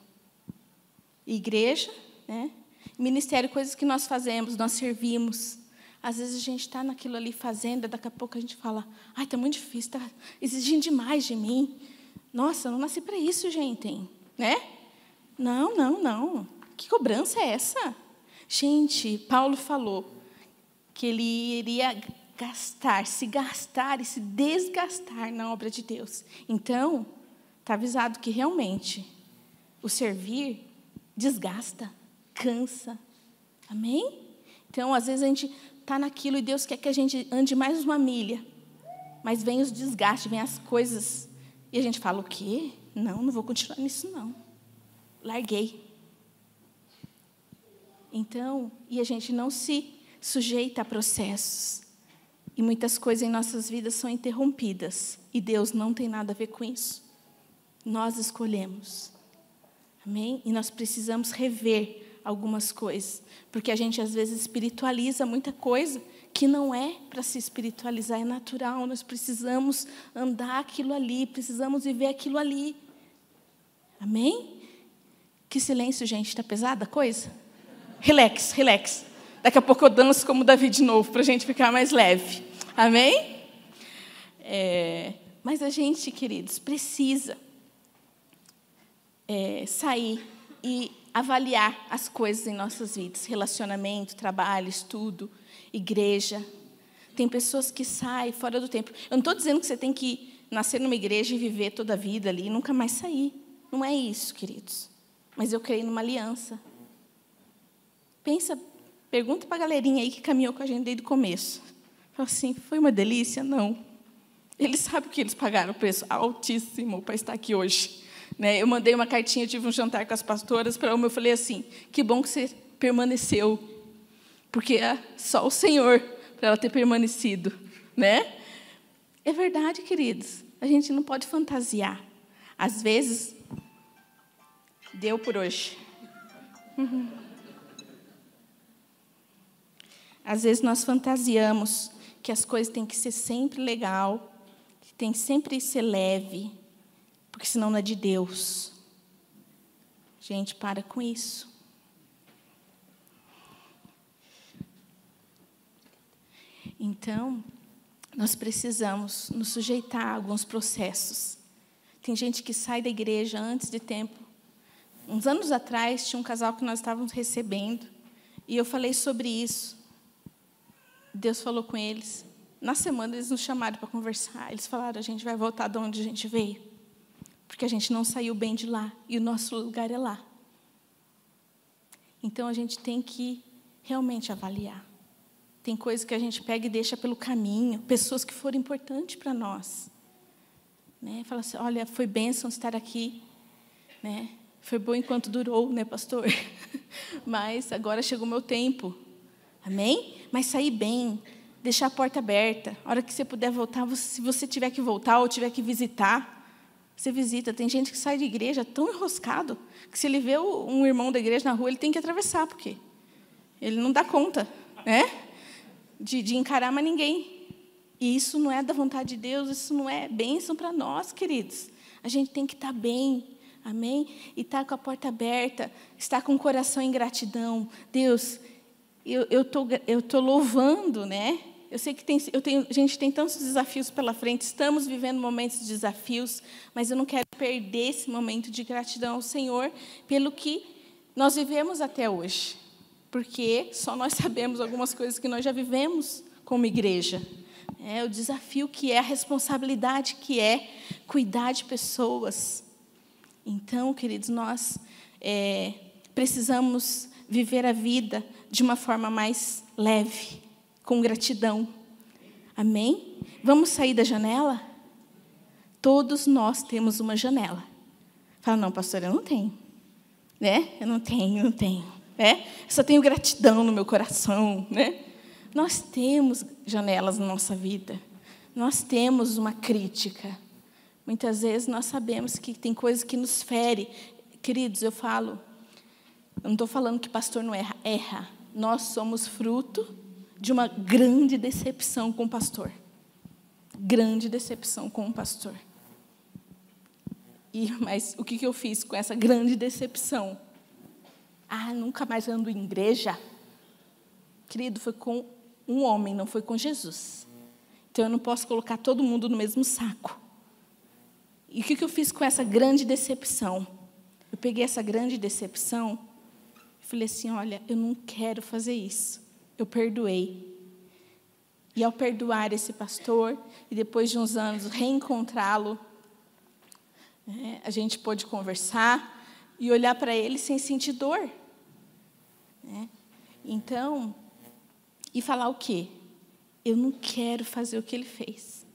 Igreja, né? Ministério, coisas que nós fazemos, nós servimos. Às vezes a gente está naquilo ali fazendo, daqui a pouco a gente fala, ai, está muito difícil, está exigindo demais de mim. Nossa, eu não nasci para isso, gente. Né? Não. Que cobrança é essa? Gente, Paulo falou que ele iria se gastar e se desgastar na obra de Deus. Então, está avisado que realmente o servir desgasta, cansa. Amém? Então, às vezes a gente está naquilo e Deus quer que a gente ande mais uma milha. Mas vem os desgastes, vem as coisas. E a gente fala, o quê? Não vou continuar nisso, não. Larguei. Então, e a gente não se sujeita a processos. E muitas coisas em nossas vidas são interrompidas. E Deus não tem nada a ver com isso. Nós escolhemos. Amém? E nós precisamos rever algumas coisas. Porque a gente, às vezes, espiritualiza muita coisa que não é para se espiritualizar, é natural. Nós precisamos andar aquilo ali, precisamos viver aquilo ali. Amém? Que silêncio, gente. Está pesada a coisa? Relax. Daqui a pouco eu danço como Davi de novo, para a gente ficar mais leve. Amém? Mas a gente, queridos, precisa sair e avaliar as coisas em nossas vidas. Relacionamento, trabalho, estudo, igreja. Tem pessoas que saem fora do tempo. Eu não estou dizendo que você tem que nascer numa igreja e viver toda a vida ali e nunca mais sair. Não é isso, queridos. Mas eu creio numa aliança. Pergunta para a galerinha aí que caminhou com a gente desde o começo. Fala assim, foi uma delícia? Não. Eles sabem que eles pagaram o preço altíssimo para estar aqui hoje. Né? Eu mandei uma cartinha, eu tive um jantar com as pastoras, para uma eu falei assim, que bom que você permaneceu, porque é só o Senhor para ela ter permanecido. Né? É verdade, queridos, a gente não pode fantasiar. Às vezes, deu por hoje. Às vezes nós fantasiamos que as coisas têm que ser sempre legal, que tem que sempre ser leve, porque senão não é de Deus. Gente, para com isso. Então, nós precisamos nos sujeitar a alguns processos. Tem gente que sai da igreja antes de tempo. Uns anos atrás, tinha um casal que nós estávamos recebendo, e eu falei sobre isso. Deus falou com eles. Na semana, eles nos chamaram para conversar. Eles falaram, a gente vai voltar de onde a gente veio, porque a gente não saiu bem de lá, e o nosso lugar é lá. Então, a gente tem que realmente avaliar. Tem coisas que a gente pega e deixa pelo caminho, pessoas que foram importantes para nós. Né? Fala assim, olha, foi bênção estar aqui. Né? Foi bom enquanto durou, né, pastor? Mas agora chegou o meu tempo. Amém? Mas sair bem, deixar a porta aberta. A hora que você puder voltar, se você tiver que voltar ou tiver que visitar, você visita. Tem gente que sai de igreja tão enroscado que se ele vê um irmão da igreja na rua, ele tem que atravessar, porque ele não dá conta, né? De encarar mais ninguém. E isso não é da vontade de Deus, isso não é bênção para nós, queridos. A gente tem que estar bem, amém? E estar com a porta aberta, estar com o coração em gratidão. Deus, eu tô louvando, né? Eu sei que a gente tem tantos desafios pela frente, estamos vivendo momentos de desafios, mas eu não quero perder esse momento de gratidão ao Senhor pelo que nós vivemos até hoje. Porque só nós sabemos algumas coisas que nós já vivemos como igreja. O desafio que é, a responsabilidade que é cuidar de pessoas. Então, queridos, nós precisamos viver a vida de uma forma mais leve, com gratidão. Amém? Vamos sair da janela? Todos nós temos uma janela. Fala, não, pastor, eu não tenho. Né? Eu não tenho. Eu só tenho gratidão no meu coração. Né? Nós temos janelas na nossa vida. Nós temos uma crítica. Muitas vezes nós sabemos que tem coisas que nos ferem. Queridos, eu não estou falando que pastor não erra. Nós somos fruto de uma grande decepção com o pastor. Grande decepção com o pastor. Mas o que eu fiz com essa grande decepção? Nunca mais ando em igreja. Querido, foi com um homem, não foi com Jesus. Então, eu não posso colocar todo mundo no mesmo saco. E o que eu fiz com essa grande decepção? Eu peguei essa grande decepção e falei assim, olha, eu não quero fazer isso. Eu perdoei. E ao perdoar esse pastor, e depois de uns anos reencontrá-lo, a gente pôde conversar e olhar para ele sem sentir dor. Então, e falar o quê? Eu não quero fazer o que ele fez.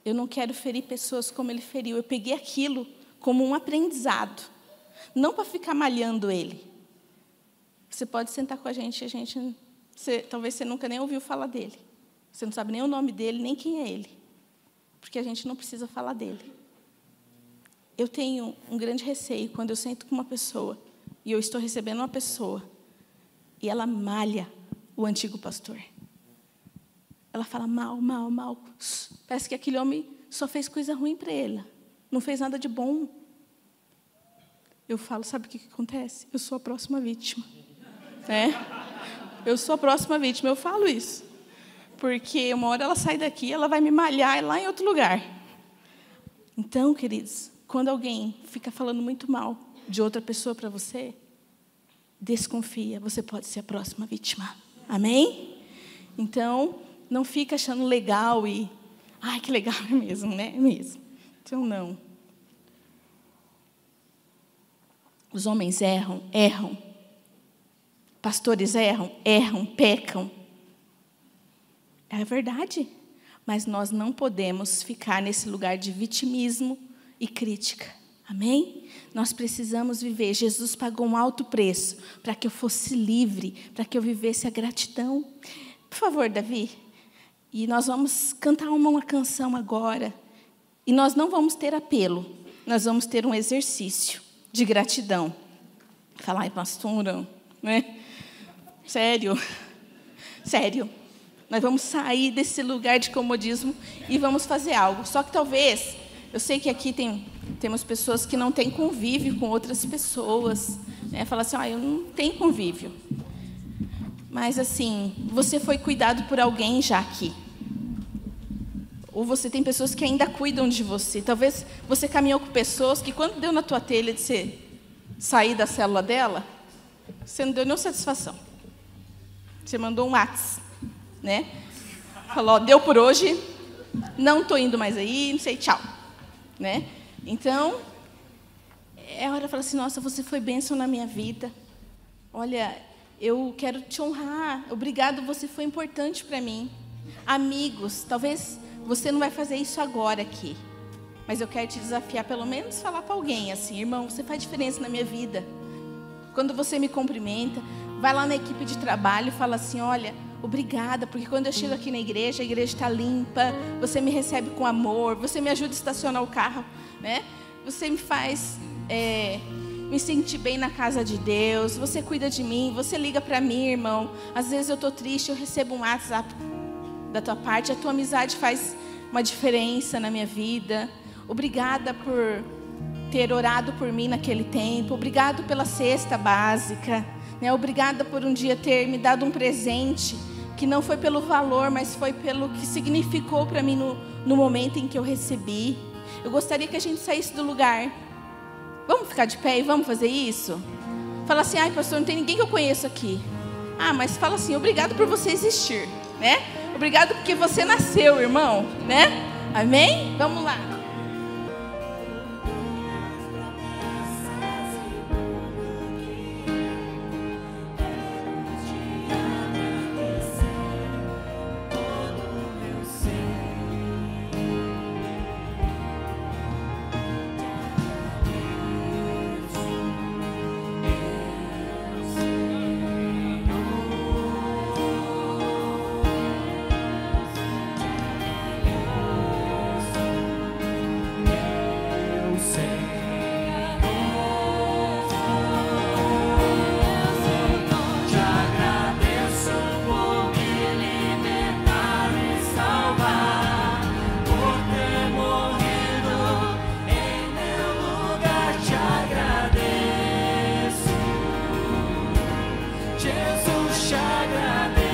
Eu não quero ferir pessoas como ele feriu. Eu peguei aquilo como um aprendizado, não para ficar malhando ele. Você pode sentar com a gente, talvez você nunca nem ouviu falar dele. Você não sabe nem o nome dele, nem quem é ele. Porque a gente não precisa falar dele. Eu tenho um grande receio quando eu sento com uma pessoa e eu estou recebendo uma pessoa e ela malha o antigo pastor. Ela fala mal. Parece que aquele homem só fez coisa ruim para ele. Não fez nada de bom. Eu falo, sabe o que acontece? Eu sou a próxima vítima. Eu sou a próxima vítima, eu falo isso. Porque uma hora ela sai daqui, ela vai me malhar lá em outro lugar. Então, queridos, quando alguém fica falando muito mal de outra pessoa para você, desconfia, você pode ser a próxima vítima. Amém? Então, não fica achando legal e... Ai, que legal mesmo, né? É mesmo. Então, não. Os homens erram. Pastores erram, pecam. É verdade. Mas nós não podemos ficar nesse lugar de vitimismo e crítica. Amém? Nós precisamos viver. Jesus pagou um alto preço para que eu fosse livre, para que eu vivesse a gratidão. Por favor, Davi. E nós vamos cantar uma canção agora. E nós não vamos ter apelo. Nós vamos ter um exercício de gratidão. Falar, ai, pastora, né? Sério. Nós vamos sair desse lugar de comodismo e vamos fazer algo. Só que talvez, eu sei que aqui temos pessoas que não têm convívio com outras pessoas. Né? Fala assim, eu não tenho convívio. Mas assim, você foi cuidado por alguém já aqui. Ou você tem pessoas que ainda cuidam de você. Talvez você caminhou com pessoas que quando deu na tua telha de você sair da célula dela, você não deu nenhuma satisfação. Você mandou um WhatsApp, né? Falou, deu por hoje, não estou indo mais aí, não sei, tchau. Né? Então, é hora de falar assim, nossa, você foi bênção na minha vida. Olha, eu quero te honrar. Obrigado, você foi importante para mim. Amigos, talvez você não vai fazer isso agora aqui. Mas eu quero te desafiar, pelo menos falar para alguém assim, irmão, você faz diferença na minha vida. Quando você me cumprimenta, vai lá na equipe de trabalho e fala assim, olha, obrigada, porque quando eu chego aqui na igreja, a igreja está limpa, você me recebe com amor, você me ajuda a estacionar o carro, né? Você me faz me sentir bem na casa de Deus, você cuida de mim, você liga para mim, irmão. Às vezes eu estou triste, eu recebo um WhatsApp da tua parte, a tua amizade faz uma diferença na minha vida. Obrigada por ter orado por mim naquele tempo, obrigado pela cesta básica, né? Obrigada por um dia ter me dado um presente, que não foi pelo valor, mas foi pelo que significou para mim no momento em que eu recebi. Eu gostaria que a gente saísse do lugar. Vamos ficar de pé e vamos fazer isso? Fala assim, ai pastor, não tem ninguém que eu conheço aqui. Ah, mas fala assim, obrigado por você existir, né? Obrigado porque você nasceu, irmão, né? Amém? Vamos lá. Te agradeço.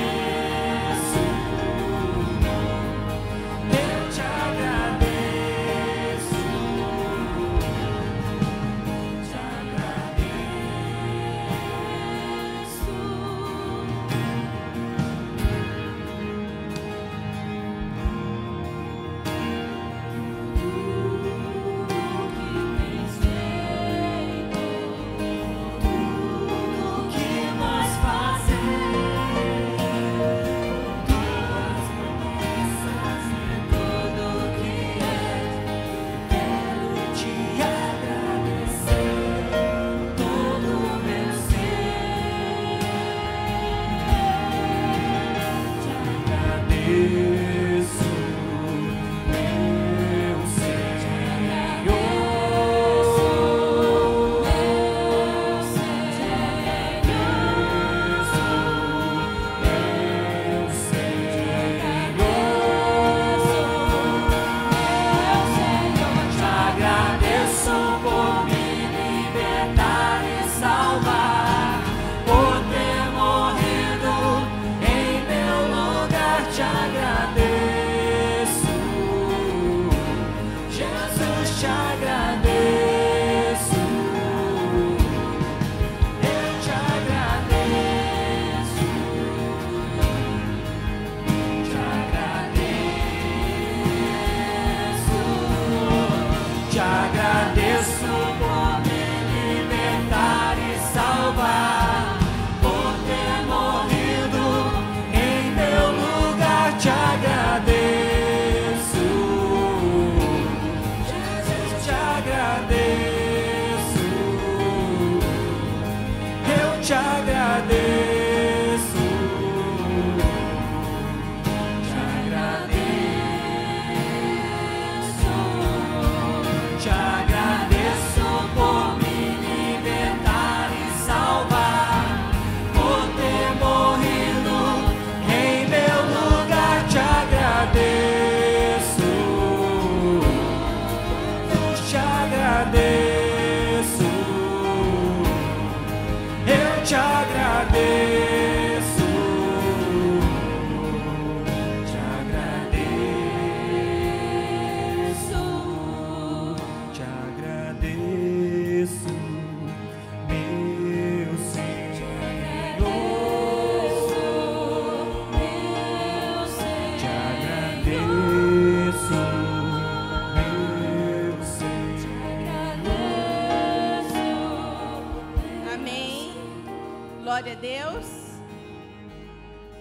Glória a Deus.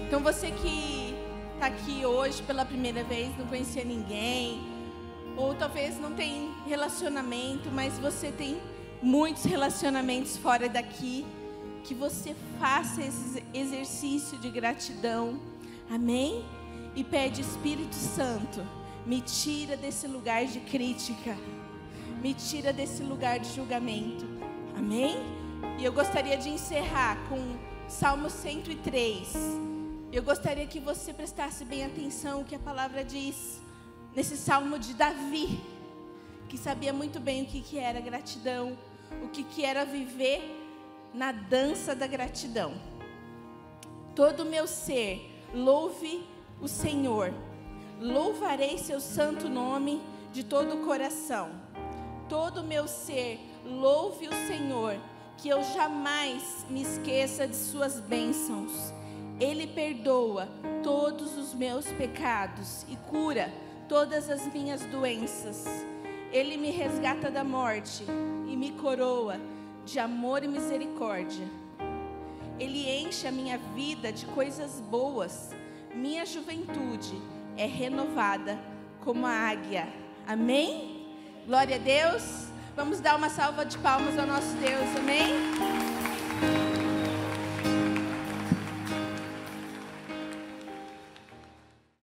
Então você que está aqui hoje pela primeira vez, não conhecia ninguém, ou talvez não tem relacionamento, mas você tem muitos relacionamentos fora daqui, que você faça esse exercício de gratidão, amém? E pede: Espírito Santo, me tira desse lugar de crítica, me tira desse lugar de julgamento, amém? E eu gostaria de encerrar com Salmo 103. Eu gostaria que você prestasse bem atenção o que a palavra diz nesse salmo de Davi, que sabia muito bem o que era gratidão, o que era viver na dança da gratidão. Todo o meu ser louve o Senhor, louvarei seu santo nome de todo o coração. Todo o meu ser louve o Senhor, que eu jamais me esqueça de suas bênçãos. Ele perdoa todos os meus pecados e cura todas as minhas doenças. Ele me resgata da morte e me coroa de amor e misericórdia. Ele enche a minha vida de coisas boas. Minha juventude é renovada como a águia. Amém? Glória a Deus. Vamos dar uma salva de palmas ao nosso Deus. Amém?